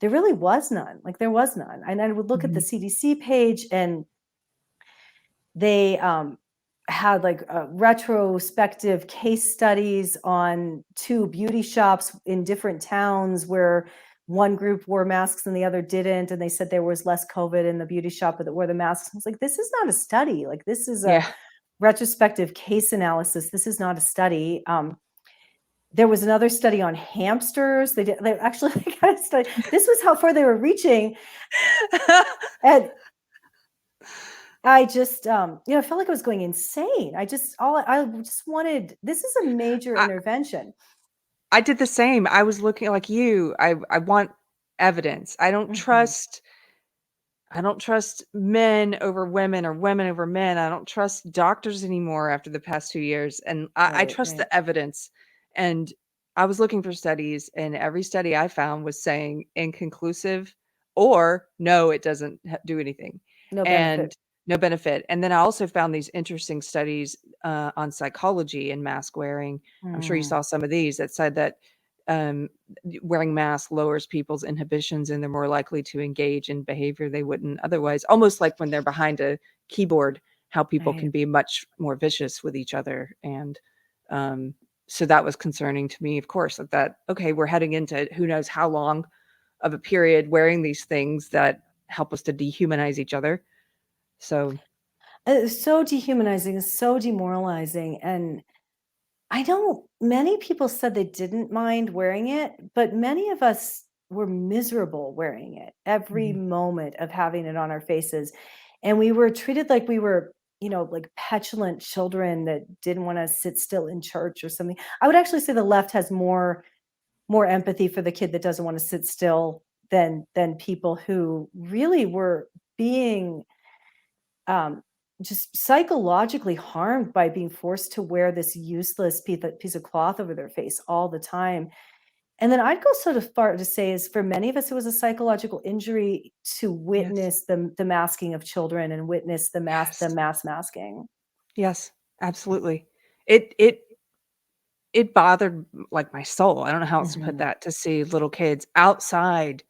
there really was none. Like there was none. And I would look at the mhm. CDC page, and they had like retrospective case studies on 2 beauty shops in different towns where one group wore masks and the other didn't, and they said there was less COVID in the beauty shop that wore the masks. I was like, this is not a study. Like, this is a Yeah. retrospective case analysis. This is not a study. There was another study on hamsters. They actually got a study. This was how far they were reaching. And I just, I felt like I was going insane. I just wanted, this is a major I, intervention. I did the same. I was looking like you. I want evidence. Mhm. I don't trust men over women or women over men. I don't trust doctors anymore after the past 2 years, and I Right, trust right. the evidence. And I was looking for studies, and every study I found was saying inconclusive or no, it doesn't do anything, No benefit. and no benefit. And then I also found these interesting studies on psychology and mask wearing. I'm sure you Mm, saw some of these that said that um, wearing masks lowers people's inhibitions and they're more likely to engage in behavior they wouldn't otherwise, almost like when they're behind a keyboard, how people right. can be much more vicious with each other. And um, so that was concerning to me, of course, that okay, we're heading into who knows how long of a period wearing these things that help us to dehumanize each other. So It's so dehumanizing, so demoralizing. And I know many people said they didn't mind wearing it, but many of us were miserable wearing it every mhm. moment of having it on our faces. And we were treated like we were, like petulant children that didn't want to sit still in church or something. I would actually say the left has more empathy for the kid that doesn't want to sit still than people who really were being um, just psychologically harmed by being forced to wear this useless piece of cloth over their face all the time. And then I'd go so far to say is for many of us, it was a psychological injury to Yes. witness the masking of children and witness the Yes. mass masking. Yes, absolutely. It bothered, like, my soul, I don't know how else to put Mhm. that, to see little kids outside.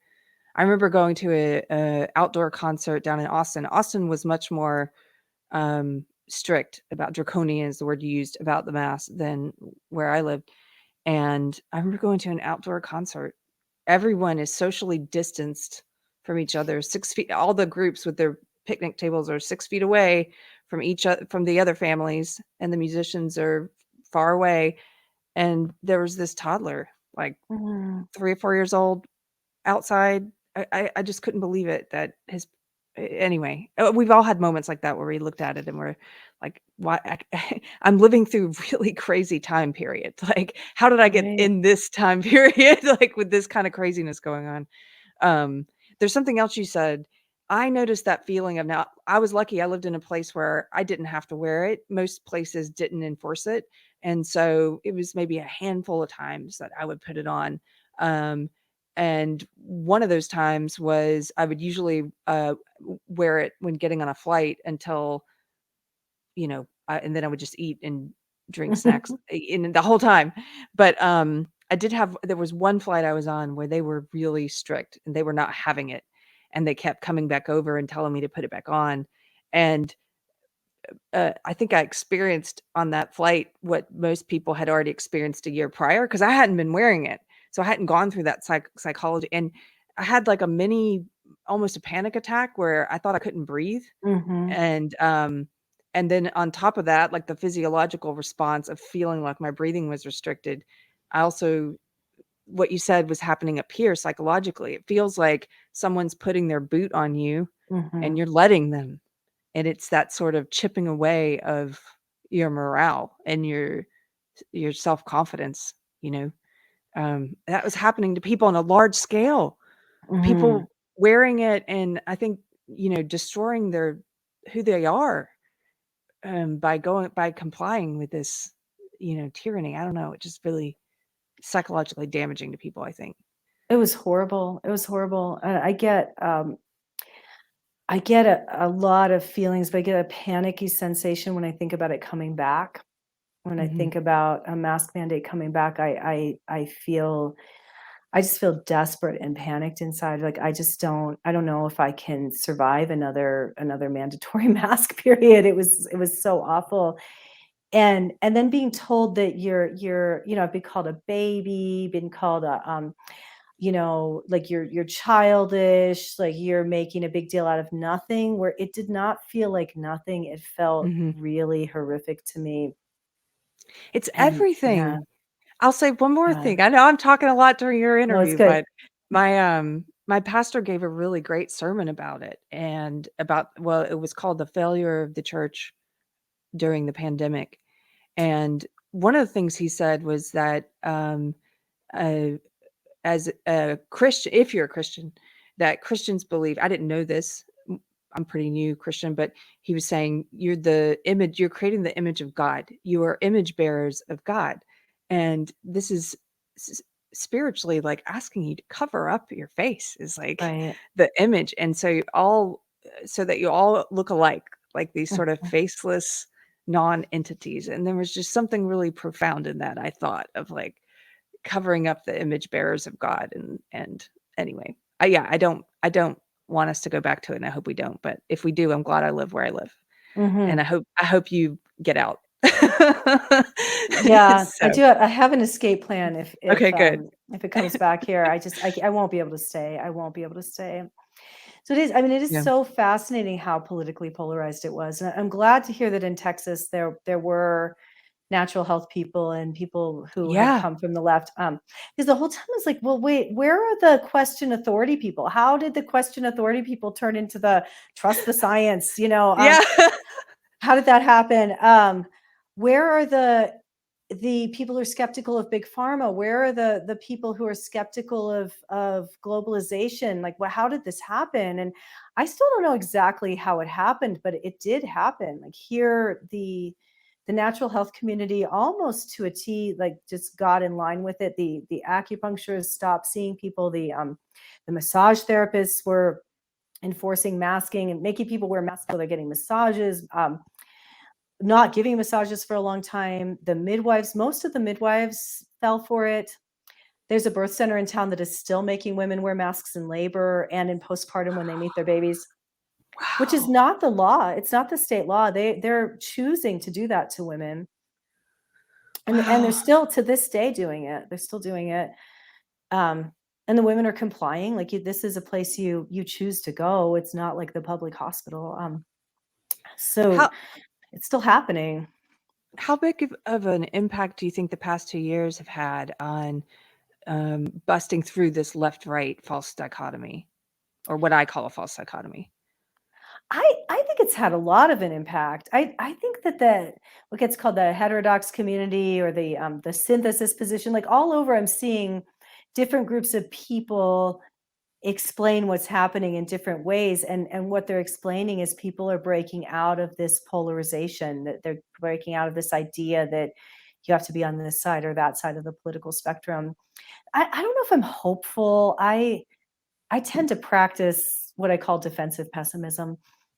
I remember going to a outdoor concert down in Austin. Austin was much more, strict about draconian is the word you used, about the mask than where I lived, and I remember going to an outdoor concert. Everyone is socially distanced from each other, 6 feet, all the groups with their picnic tables are 6 feet away from from the other families, and the musicians are far away. And there was this toddler, like Mhm. 3 or 4 years old, outside. I just couldn't believe it that his anyway, we've all had moments like that where we looked at it and we're like, "Why?" I'm living through really crazy time period. Like, how did I get Right. in this time period, like, with this kinda craziness going on? Um, there's something else you said. I noticed that feeling of now I was lucky I lived in a place where I didn't have to wear it. Most places didn't enforce it, and so it was maybe a handful of times that I would put it on. Um, and one of those times was I would usually, wear it when getting on a flight until, and then I would just eat and drink snacks in the whole time. But, I did have there was one flight I was on where they were really strict and they were not having it, and they kept coming back over and telling me to put it back on. And I think I experienced on that flight what most people had already experienced a year prior because I hadn't been wearing it. So I hadn't gone through that psychology, and I had like a mini almost a panic attack where I thought I couldn't breathe, Mhm. and then on top of that, like the physiological response of feeling like my breathing was restricted, I also what you said was happening up here psychologically. It feels like someone's putting their boot on you and Mhm. you're letting them. And it's that sort of chipping away of your morale and your self-confidence, you know? That was happening to people on a large scale. Mhm. People wearing it and I think, destroying their who they are, by complying with this, tyranny. I don't know, it's just really psychologically damaging to people, I think. It was horrible. It was horrible. I get a lot of feelings, but I get a panicky sensation when I think about it coming back. When I Mhm. think about a mask mandate coming back, I feel I just feel desperate and panicked inside. Like I don't know if I can survive another mandatory mask period. It was so awful. And then being told that you're, I've been called a baby, been called a like you're childish, like you're making a big deal out of nothing, where it did not feel like nothing. It felt Mhm. really horrific to me. It's And yeah, everything. I'll say one more yeah. thing. I know I'm talking a lot during your No, it's interview, good. but my pastor gave a really great sermon about it and about, well, it was called The Failure of the Church During the Pandemic. And one of the things he said was that uh, as a Christian, if you're a Christian, that Christians believe, I didn't know this. I'm pretty new Christian, but he was saying you're creating the image of God. You are image bearers of God. And this is s- spiritually like asking you to cover up your face is like Right. the image. And so that you all look alike, like these sort of Mhm. faceless non-entities. And there was just something really profound in that, I thought, of like covering up the image bearers of God. And anyway, yeah, I don't want us to go back to it, and I hope we don't. But if we do, I'm glad I live where I live, and Mhm. I hope you get out. Yeah, I So do. I have an escape plan okay, good. if it comes back here. I won't be able to stay. I won't be able to stay. So it is. I mean, it is Yeah, so fascinating how politically polarized it was. And I'm glad to hear that in Texas there were natural health people and people who had yeah, come from the left. Because the whole time I was like, well, wait, where are the question authority people? How did the question authority people turn into the trust the science? yeah. How did that happen? Where are the people who are skeptical of big pharma? Where are the people who are skeptical of globalization? Like, well, how did this happen? And I still don't know exactly how it happened, but it did happen. Like here, the natural health community almost to a T, like just got in line with it. The acupuncturists stopped seeing people. The massage therapists were enforcing masking and making people wear masks while they're getting massages. Not giving massages for a long time. The midwives, most of the midwives fell for it. There's a birth center in town that is still making women wear masks in labor and in postpartum when they meet their babies, which is Wow. not the law. It's not the state law. They're choosing to do that to women. And they're Wow. still to this day doing it. They're still doing it. Um, and the women are complying. Like this is a place you choose to go. It's not like the public hospital. So How it's still happening. how big of an impact do you think the past 2 years have had on busting through this left-right false dichotomy, or what I call a false dichotomy? I think it's had a lot of an impact. I think that the what gets called the heterodox community or the synthesis position, like all over, I'm seeing different groups of people explain what's happening in different ways, and what they're explaining is people are breaking out of this polarization, that they're breaking out of this idea that you have to be on this side or that side of the political spectrum. I don't know if I'm hopeful. I tend to practice what I call defensive pessimism.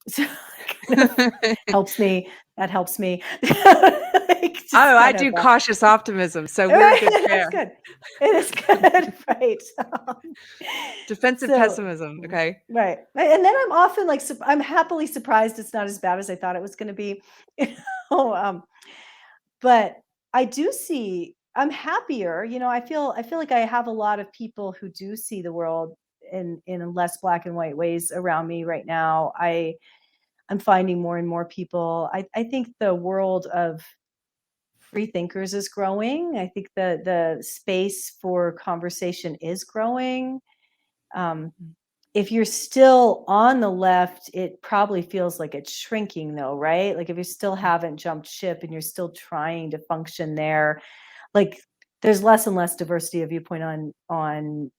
So it kind of helps me. That helps me. Like, just Oh, I kind of do cautious optimism, so we're a good right, that's pair. good. It is good, right. Defensive So pessimism, okay. right. And then I'm often like I'm happily surprised it's not as bad as I thought it was gonna be. You know, but I do see I'm happier. I feel like I have a lot of people who do see the world in less black and white ways around me right now. I'm finding more and more people. I think the world of free thinkers is growing. I think the space for conversation is growing. Um, if you're still on the left, it probably feels like it's shrinking though, right? Like if you still haven't jumped ship and you're still trying to function there, like there's less and less diversity of viewpoint on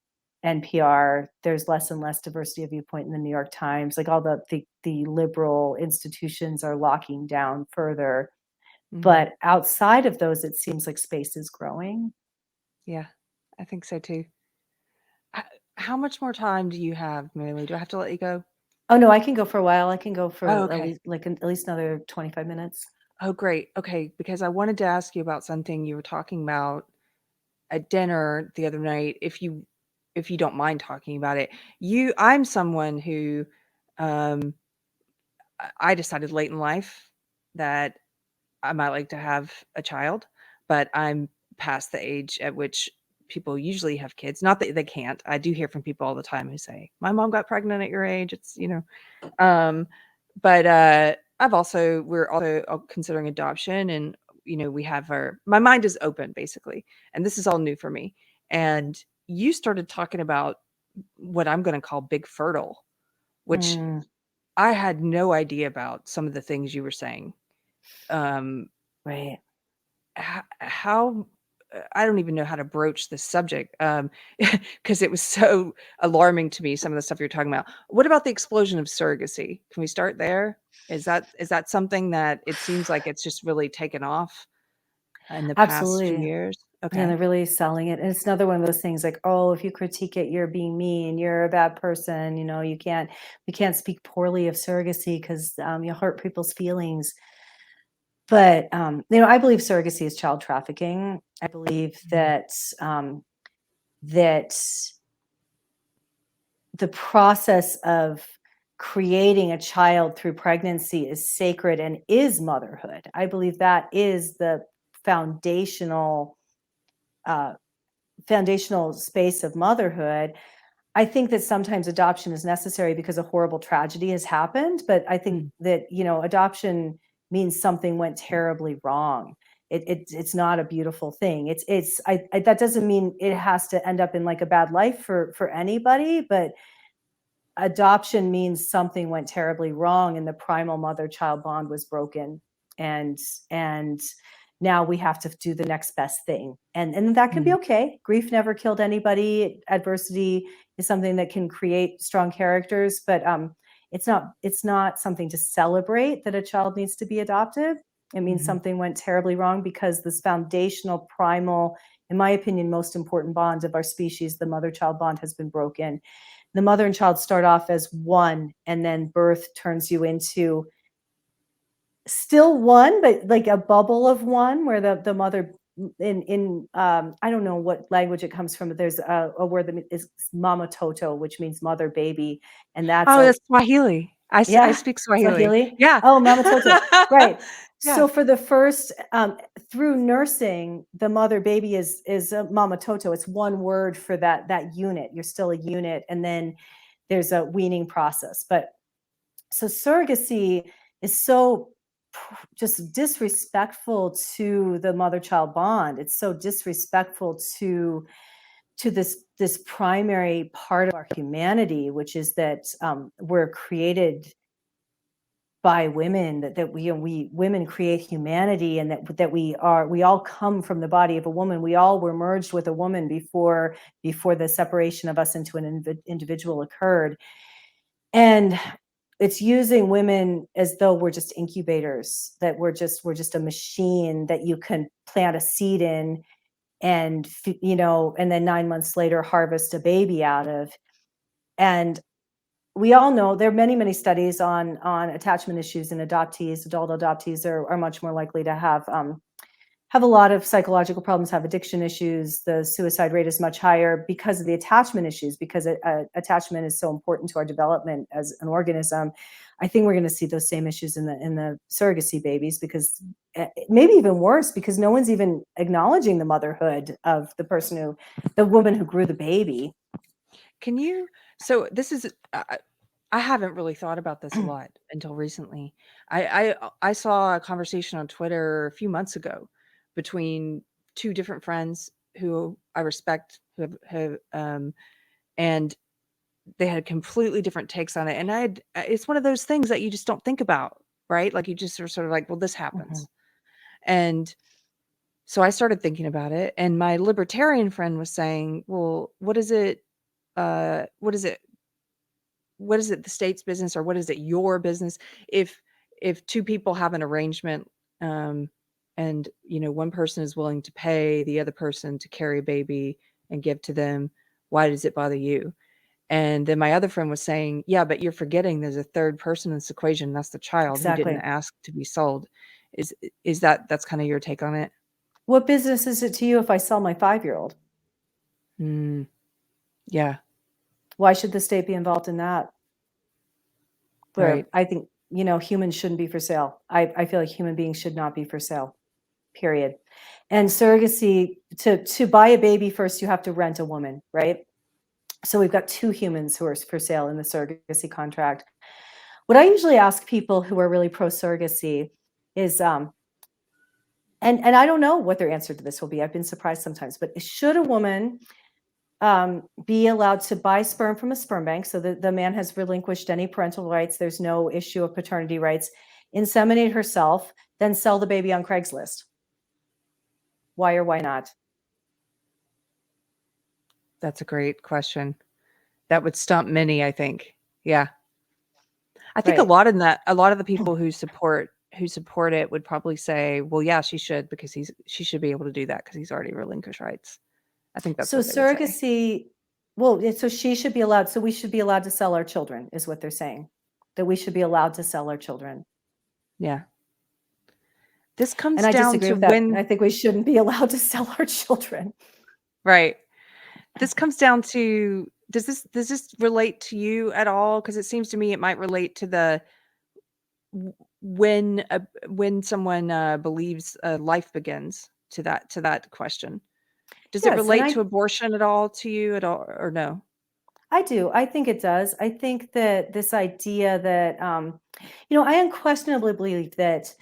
NPR. There's less and less diversity of viewpoint in the New York Times. Like all the liberal institutions are locking down further. Mhm. But outside of those, it seems like space is growing. Yeah, I think so too. H How much more time do you have, Mary Lou? Do I have to let you go? Oh no, I can go for a while. I can go Oh, for okay. at least another 25 minutes. Oh, great. Okay, because I wanted to ask you about something you were talking about at dinner the other night. If you if you don't mind talking about it. I'm someone who, um, I decided late in life that I might like to have a child, but I'm past the age at which people usually have kids. Not that they can't. I do hear from people all the time who say, "My mom got pregnant at your age." It's, um, but we're also considering adoption, and we have my mind is open basically, and this is all new for me. And you started talking about what I'm going to call big fertile, which Mm, I had no idea about some of the things you were saying. Um, right. how I don't even know how to broach this subject, because it was so alarming to me, some of the stuff you're talking about. What about the explosion of surrogacy? Can we start there? Is that something that it seems like it's just really taken off in the past few Absolutely. years? Yeah, they're Okay. really selling it. And it's another one of those things like, oh, if you critique it, you're being mean, you're a bad person, we can't speak poorly of surrogacy because you hurt people's feelings. But I believe surrogacy is child trafficking. I believe Mhm, um, that the process of creating a child through pregnancy is sacred and is motherhood. I believe that is the foundational uh, foundational space of motherhood. I think that sometimes adoption is necessary because a horrible tragedy has happened, but I think mhm, that adoption means something went terribly wrong. It's not a beautiful thing. That doesn't mean it has to end up in like a bad life for anybody, but adoption means something went terribly wrong and the primal mother child bond was broken, and and now we have to do the next best thing, and that can be mhm, okay. Grief never killed anybody. Adversity is something that can create strong characters, but it's not something to celebrate that a child needs to be adopted. It means mhm, something went terribly wrong because this foundational primal, in my opinion, most important bond of our species, the mother child bond, has been broken. The mother and child start off as one, and then birth turns you into still one, but like a bubble of one, where the mother in I don't know what language it comes from, but there's a word that is mama toto, which means mother baby, and that's oh, a that's Swahili. I yeah, speak Swahili. Swahili. Yeah. Oh, mama toto, right. Yeah. So for the first through nursing, the mother baby is a mama toto. It's one word for that unit. You're still a unit, and then there's a weaning process. But so surrogacy is so just disrespectful to the mother child bond. It's so disrespectful to this primary part of our humanity, which is that we're created by women, that we women create humanity, and that we all come from the body of a woman. We all were merged with a woman before the separation of us into an individual occurred. And it's using women as though we're just incubators, that we're just a machine that you can plant a seed in, and then 9 months later harvest a baby out of. And we all know there are many studies on attachment issues in adoptees. Adult adoptees are much more likely to have a lot of psychological problems, have addiction issues. The suicide rate is much higher because of the attachment issues, because attachment is so important to our development as an organism. I think we're going to see those same issues in the surrogacy babies, because maybe even worse, because no one's even acknowledging the motherhood of the woman who grew the baby. Can you so this is I haven't really thought about this a lot until recently. I saw a conversation on Twitter a few months ago between two different friends who I respect, and they had completely different takes on it. And it's one of those things that you just don't think about, right? Like you just are sort of like, well, this Mhm. happens. And so I started thinking about it, and my libertarian friend was saying, well, what is it? What is it? What is it the state's business, or what is it your business? If two people have an arrangement, um, and one person is willing to pay the other person to carry a baby and give to them, why does it bother you? And then my other friend was saying, yeah, but you're forgetting there's a third person in this equation. That's the child who didn't Exactly. ask to be sold. That's kind of your take on it? What business is it to you if I sell my 5-year-old? Mm, Yeah. Why should the state be involved in that? Where Right. I think, humans shouldn't be for sale. I feel like human beings should not be for sale, period. And surrogacy, to buy a baby first, you have to rent a woman, right? So we've got 2 humans who are for sale in the surrogacy contract. What I usually ask people who are really pro surrogacy is, and I don't know what their answer to this will be. I've been surprised sometimes, but should a woman be allowed to buy sperm from a sperm bank so that the man has relinquished any parental rights, there's no issue of paternity rights, inseminate herself, then sell the baby on Craigslist? Why or why not? That's a great question. That would stump many, I think. Yeah. I think Right. a lot of the people who support it would probably say, "Well, yeah, she should because she should be able to do that because he's already relinquished rights." I think that's So what they would say. surrogacy, well, so she should be allowed, so we should be allowed to sell our children, is what they're saying. That we should be allowed to sell our children. Yeah. This And comes I down disagree to with that. I when think we shouldn't be allowed to sell our children. right. This comes down to does this relate to you at all? Because it seems to me it might relate to the w when someone, believes, life begins, to that question. Does it Yes, and relate to abortion at all to you at all or no? I do. I think it does. I think that this idea that, I unquestionably believe that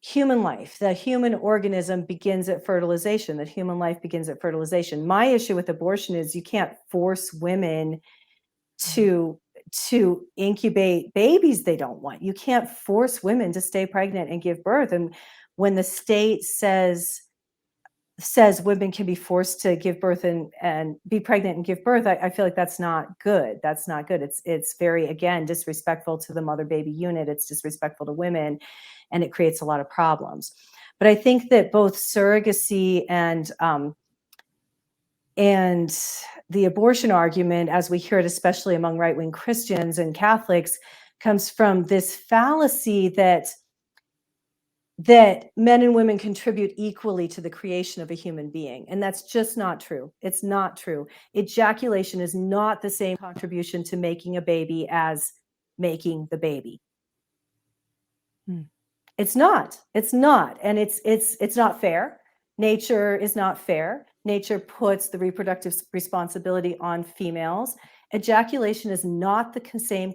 human life, the human organism begins at fertilization, that human life begins at fertilization. My issue with abortion is you can't force women Mhm. to incubate babies they don't want. You can't force women to stay pregnant and give birth. And when the state says women can be forced to give birth and be pregnant and give birth, I feel like that's not good. That's not good. It's very, again, disrespectful to the mother baby unit. It's disrespectful to women, and it creates a lot of problems. But I think that both surrogacy and the abortion argument, as we hear it, especially among right-wing Christians and Catholics, comes from this fallacy that men and women contribute equally to the creation of a human being. And that's just not true. It's not true. Ejaculation is not the same contribution to making a baby as making the baby. Mm. It's not. It's not. And it's not fair. Nature is not fair. Nature puts the reproductive responsibility on females. Ejaculation is not the same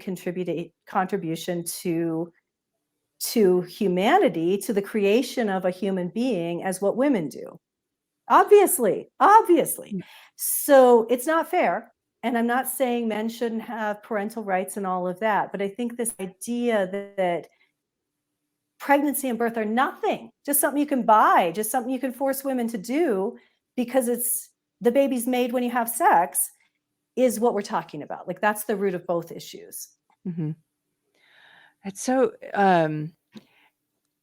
contribution to humanity, to the creation of a human being, as what women do. Obviously. Mm. So it's not fair. And I'm not saying men shouldn't have parental rights and all of that, but I think this idea that pregnancy and birth are nothing, just something you can buy, just something you can force women to do because it's the baby's made when you have sex, is what we're talking about. Like, that's the root of both issues. Mhm. It's so,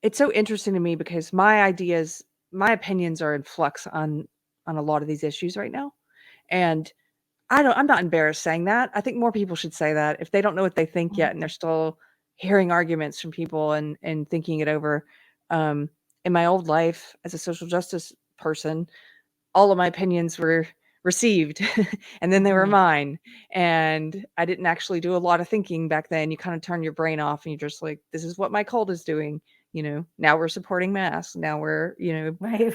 it's so interesting to me because my opinions are in flux on a lot of these issues right now, and I'm not embarrassed saying that. I think more people should say that if they don't know what they think Mhm. yet and they're still hearing arguments from people and thinking it over. Um, in my old life as a social justice person, all of my opinions were received and then they were Mhm. mine. And I didn't actually do a lot of thinking back then. You kind of turn your brain off and you're just like, this is what my cult is doing. Now we're supporting masks. Now we're, Right.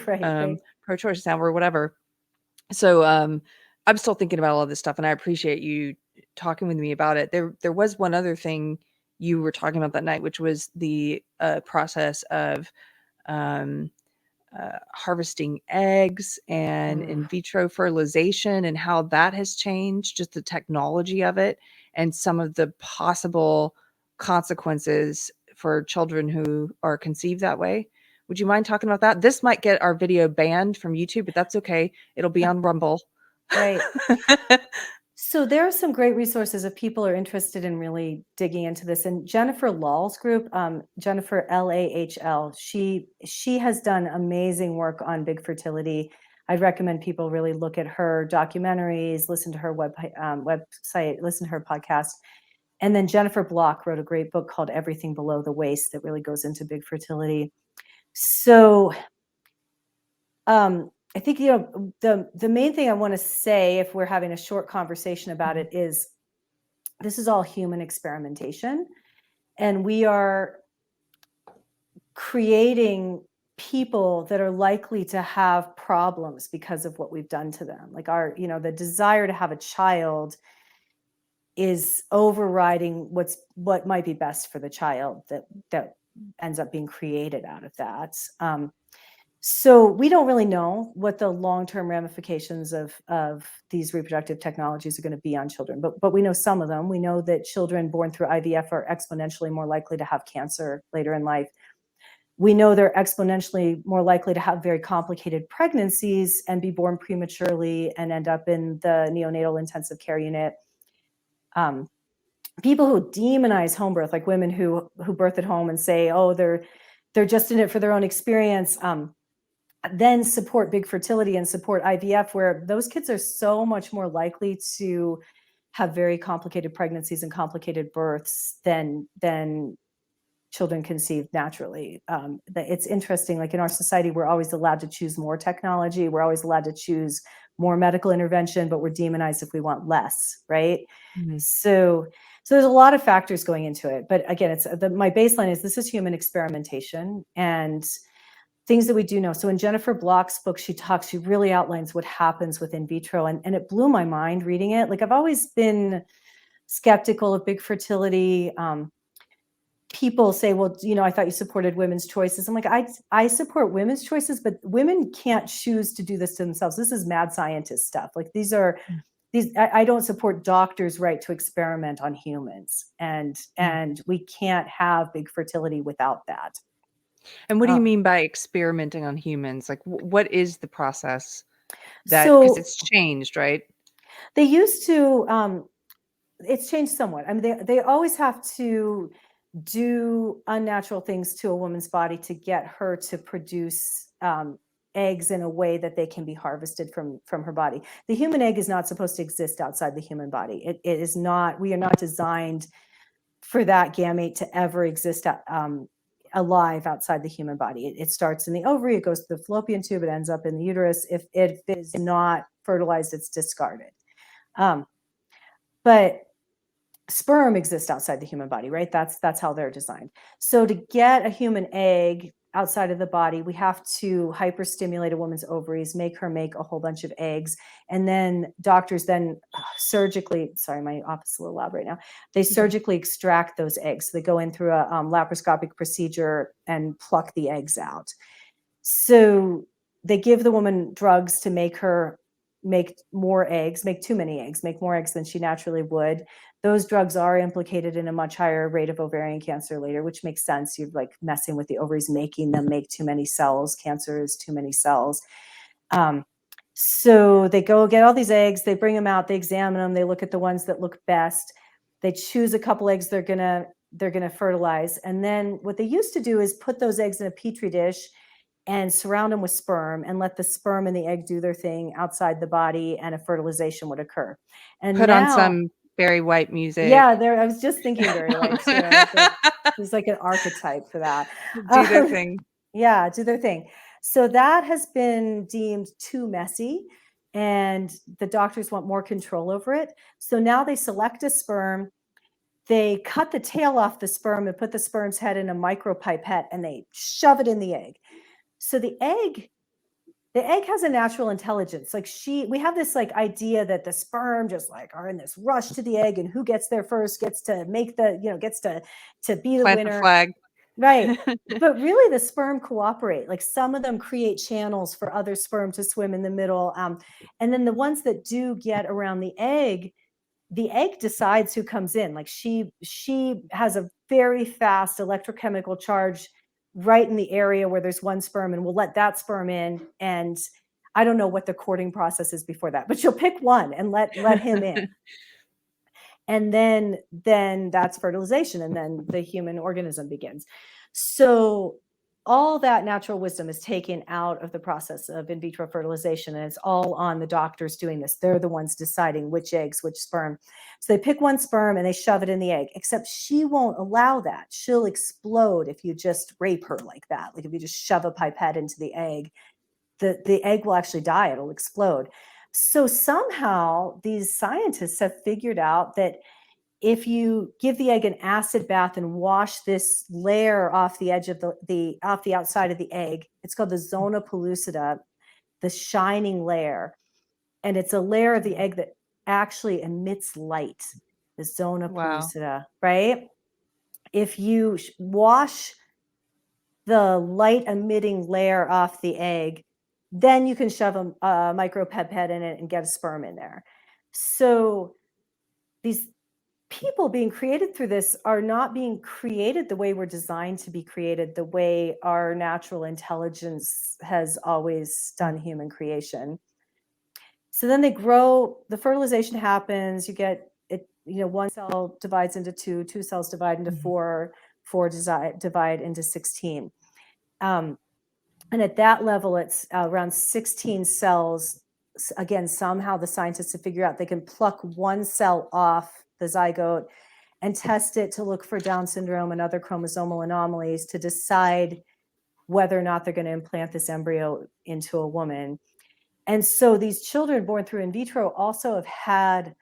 pro-choice. Now we're whatever. So, I'm still thinking about all this stuff, and I appreciate you talking with me about it. There was one other thing you were talking about that night, which was the, process of, um, harvesting eggs and Mm. in vitro fertilization and how that has changed, just the technology of it, and some of the possible consequences for children who are conceived that way. Would you mind talking about that? This might get our video banned from YouTube, but that's okay. It'll be on Rumble. Right. So there are some great resources if people are interested in really digging into this. And Jennifer Law's group, Jennifer Lahl, she has done amazing work on big fertility. I'd recommend people really look at her documentaries, listen to her website, listen to her podcast. And then Jennifer Block wrote a great book called Everything Below the Waist that really goes into big fertility. So I think, the main thing I want to say, if we're having a short conversation about it, is this is all human experimentation, and we are creating people that are likely to have problems because of what we've done to them. Like the desire to have a child is overriding what might be best for the child that ends up being created out of that. So we don't really know what the long-term ramifications of these reproductive technologies are going to be on children, but we know some of them. We know that children born through IVF are exponentially more likely to have cancer later in life. We know they're exponentially more likely to have very complicated pregnancies and be born prematurely and end up in the neonatal intensive care unit. People who demonize home birth, like women who birth at home and say, oh, they're just in it for their own experience, then support big fertility and support IVF, where those kids are so much more likely to have very complicated pregnancies and complicated births than children conceived naturally. It's interesting, like in our society, we're always allowed to choose more technology. We're always allowed to choose more medical intervention, but we're demonized if we want less, right? Mm-hmm. So there's a lot of factors going into it. But again, my baseline is this is human experimentation and things that we do know. So in Jennifer Block's book, she really outlines what happens with in vitro. And it blew my mind reading it. Like I've always been skeptical of big fertility. People say, well, I thought you supported women's choices. I'm like, I support women's choices, but women can't choose to do this to themselves. This is mad scientist stuff. Like I don't support doctors' right to experiment on humans. And we can't have big fertility without that. And what do you mean by experimenting on humans? Like, what is the process because it's changed, right? They used to, it's changed somewhat. I mean, they always have to do unnatural things to a woman's body to get her to produce eggs in a way that they can be harvested from her body. The human egg is not supposed to exist outside the human body. It is not. We are not designed for that gamete to ever exist alive outside the human body. It starts in the ovary, it goes to the fallopian tube, it ends up in the uterus. If it is not fertilized, it's discarded. But sperm exists outside the human body, right? That's how they're designed. So to get a human egg outside of the body, we have to hyperstimulate a woman's ovaries, make her make a whole bunch of eggs. And then doctors surgically, sorry, my office is a little loud right now. They surgically extract those eggs. So they go in through a laparoscopic procedure and pluck the eggs out. So they give the woman drugs to make her make more eggs, make too many eggs, make more eggs than she naturally would. Those drugs are implicated in a much higher rate of ovarian cancer later, which makes sense. You're like messing with the ovaries, making them make too many cells. Cancer is too many cells. So they go get all these eggs, they bring them out, they examine them, they look at the ones that look best. They choose a couple eggs they're gonna fertilize. And then what they used to do is put those eggs in a petri dish and surround them with sperm and let the sperm and the egg do their thing outside the body, and a fertilization would occur. And put on some Barry White music. Yeah, I was just thinking Barry White too. There's like an archetype for that. Do their thing. Yeah, do their thing. So that has been deemed too messy, and the doctors want more control over it. So now they select a sperm, they cut the tail off the sperm and put the sperm's head in a micropipette, and they shove it in the egg. So the egg has a natural intelligence. Like we have this like idea that the sperm just like are in this rush to the egg, and who gets there first gets to make gets to be the winner. The flag. Right. But really the sperm cooperate. Like some of them create channels for other sperm to swim in the middle. And then the ones that do get around the egg decides who comes in. Like she has a very fast electrochemical charge right in the area where there's one sperm, and we'll let that sperm in. And I don't know what the courting process is before that, but she'll pick one and let him in. And then that's fertilization, and then the human organism begins. So all that natural wisdom is taken out of the process of in vitro fertilization, and it's all on the doctors doing this. They're the ones deciding which eggs, which sperm. So they pick one sperm and they shove it in the egg, except she won't allow that. She'll explode if you just rape her like that. Like if you just shove a pipette into the egg, the egg will actually die. It'll explode. So somehow these scientists have figured out that if you give the egg an acid bath and wash this layer off the edge of the off the outside of the egg, it's called the zona pellucida, the shining layer. And it's a layer of the egg that actually emits light, the zona pellucida, right? If you wash the light emitting layer off the egg, then you can shove a micropipette in it and get a sperm in there. So these people being created through this are not being created the way we're designed to be created, the way our natural intelligence has always done human creation. So then they grow, the fertilization happens, you get it, one cell divides into two cells divide into four divide into 16. And at that level, it's around 16 cells. Again, somehow the scientists have figured out they can pluck one cell off the zygote and test it to look for Down syndrome and other chromosomal anomalies to decide whether or not they're going to implant this embryo into a woman. And so these children born through in vitro also have had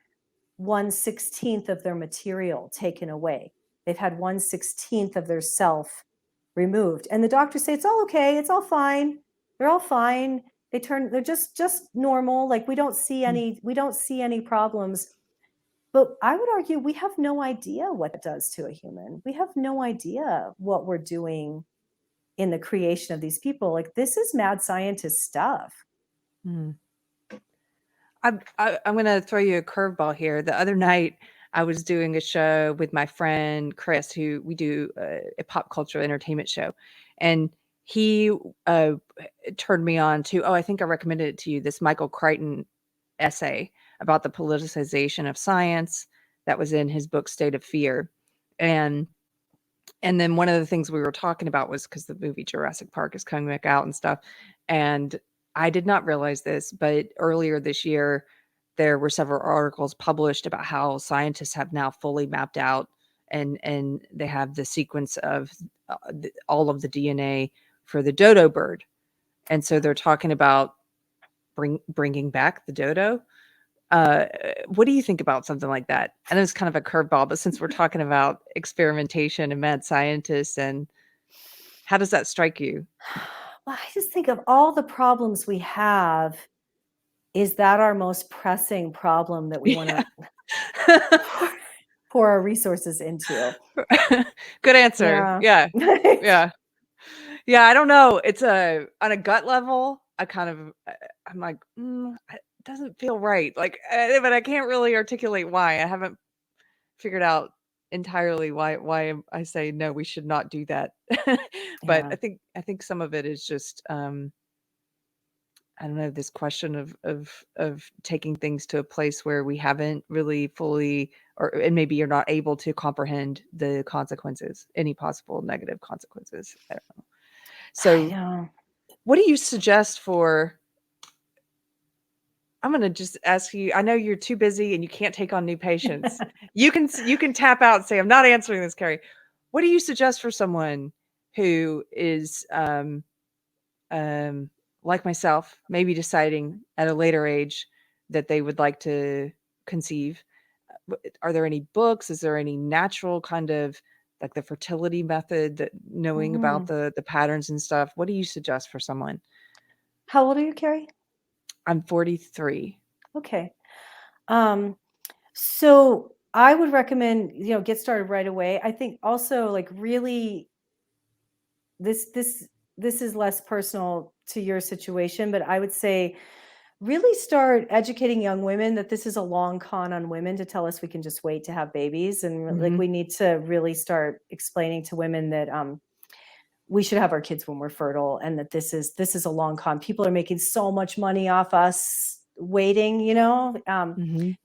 1/16 of their material taken away. They've had 1/16 of their self removed. And the doctors say, it's all okay. It's all fine. They're all fine. They're just normal. Like we don't see any problems. But I would argue we have no idea what it does to a human. We have no idea what we're doing in the creation of these people. Like this is mad scientist stuff. I'm going to throw you a curveball here. The other night, I was doing a show with my friend Chris, who we do a pop culture entertainment show, and he turned me on to, I think I recommended it to you, this Michael Crichton essay about the politicization of science that was in his book State of Fear. And then one of the things we were talking about was because the movie Jurassic Park is coming back out and stuff. And I did not realize this, but earlier this year, there were several articles published about how scientists have now fully mapped out and they have the sequence of all of the DNA for the dodo bird. And so they're talking about bringing back the dodo. What do you think about something like that? I know it's kind of a curveball, but since we're talking about experimentation and mad scientists, and how does that strike you? Well, I just think of all the problems we have, is that our most pressing problem that we want to pour our resources into? Good answer. Yeah. I don't know. It's on a gut level. I'm like, it doesn't feel right. Like, but I can't really articulate why. I haven't figured out entirely why I say no, we should not do that. But I think some of it is just I don't know, this question of taking things to a place where we haven't really fully, and maybe you're not able to comprehend the consequences, any possible negative consequences. I don't know. So what do you suggest for, I'm going to just ask you, I know you're too busy and you can't take on new patients. You can tap out and say, I'm not answering this, Keri. What do you suggest for someone who is, like myself, maybe deciding at a later age that they would like to conceive? Are there any books? Is there any natural kind of like the fertility method, that knowing about the patterns and stuff? What do you suggest for someone? How old are you, Keri? I'm 43. Okay. So I would recommend, get started right away. I think also like really this is less personal to your situation, but I would say really start educating young women that this is a long con on women to tell us we can just wait to have babies. And like, we need to really start explaining to women that we should have our kids when we're fertile, and that this is a long con. People are making so much money off us waiting,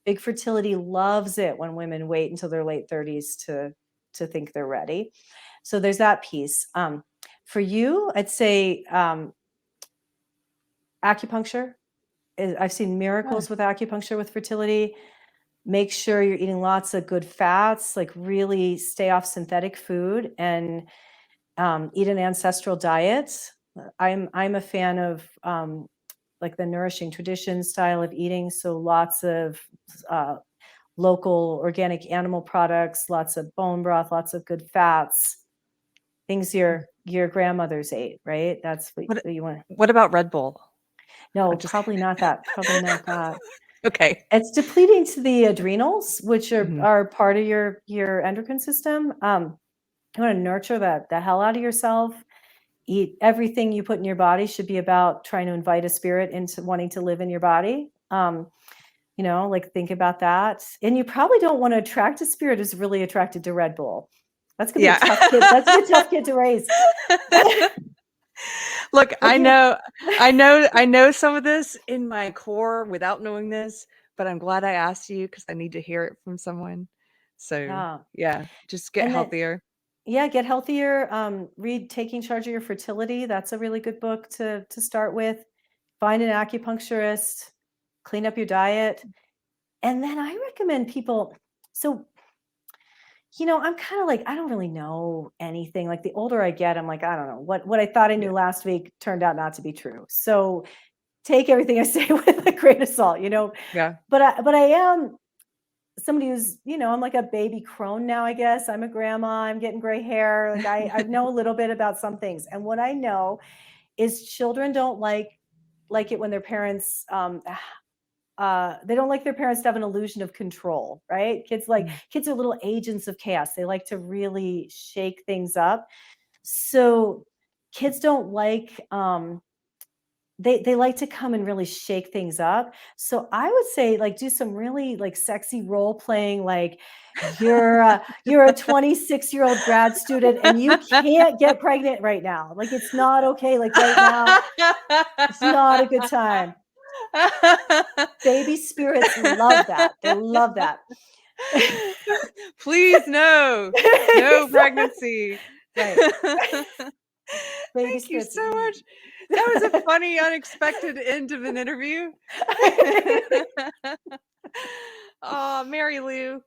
Big Fertility loves it when women wait until their late 30s to think they're ready. So there's that piece. For you, I'd say acupuncture. I've seen miracles with acupuncture with fertility. Make sure you're eating lots of good fats, like really stay off synthetic food, and eat an ancestral diet. I'm a fan of like the nourishing tradition style of eating. So lots of local organic animal products, lots of bone broth, lots of good fats, things your grandmothers ate, right? That's what you want. What about Red Bull? No, Just probably not that. Probably not that. okay. It's depleting to the adrenals, which Mhm. are part of your endocrine system. You want to nurture the hell out of yourself. Eat everything you put in your body should be about trying to invite a spirit into wanting to live in your body. Like think about that. And you probably don't want to attract a spirit who's really attracted to Red Bull. That's gonna be a tough kid. That's gonna be a tough kid to raise. Look, I know some of this in my core without knowing this, but I'm glad I asked you because I need to hear it from someone. So yeah, just get healthier. Get healthier. Read Taking Charge of Your Fertility. That's a really good book to start with. Find an acupuncturist, clean up your diet. And then I recommend people, so I'm kind of like, I don't really know anything. Like the older I get, I'm like, I don't know. What I thought I knew last week turned out not to be true. So take everything I say with a grain of salt, Yeah. But I am somebody who's, I'm like a baby crone now, I guess. I'm a grandma. I'm getting gray hair. Like I know a little bit about some things. And what I know is children don't like it when their parents they don't like their parents to have an illusion of control, right? Kids are little agents of chaos. They like to really shake things up. So kids don't like they like to come and really shake things up. So I would say like do some really like sexy role playing, like you're a 26-year-old grad student and you can't get pregnant right now. Like it's not okay. Like right now, it's not a good time. Baby spirits love that. They love that. Please no pregnancy. Right. Thank you so much. That was a funny, unexpected end of an interview. Oh, Mary Lou.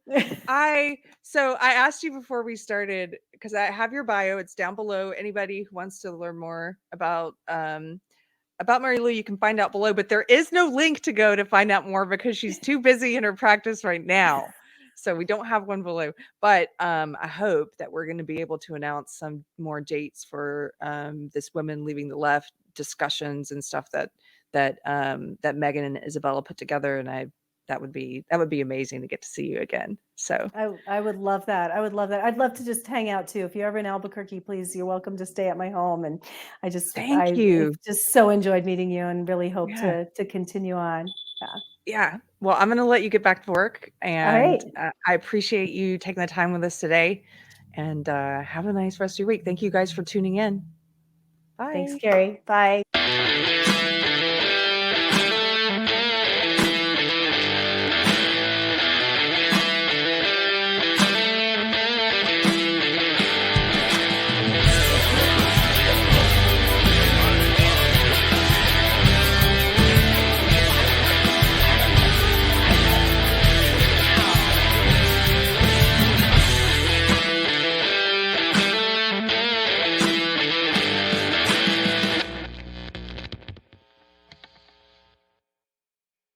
I asked you before we started, because I have your bio. It's down below. Anybody who wants to learn more about Mary Lou, you can find out below, but there is no link to go to find out more because she's too busy in her practice right now. So we don't have one below, but I hope that we're going to be able to announce some more dates for this Women Leaving the Left discussions and stuff that Megan and Isabella put together, and that would be amazing to get to see you again. So I would love that. I would love that. I'd love to just hang out too. If you're ever in Albuquerque, please, you're welcome to stay at my home. And I just so enjoyed meeting you and really hope to continue on. Yeah. Well, I'm going to let you get back to work, and I appreciate you taking the time with us today, and have a nice rest of your week. Thank you guys for tuning in. Bye. Thanks, Keri. Bye.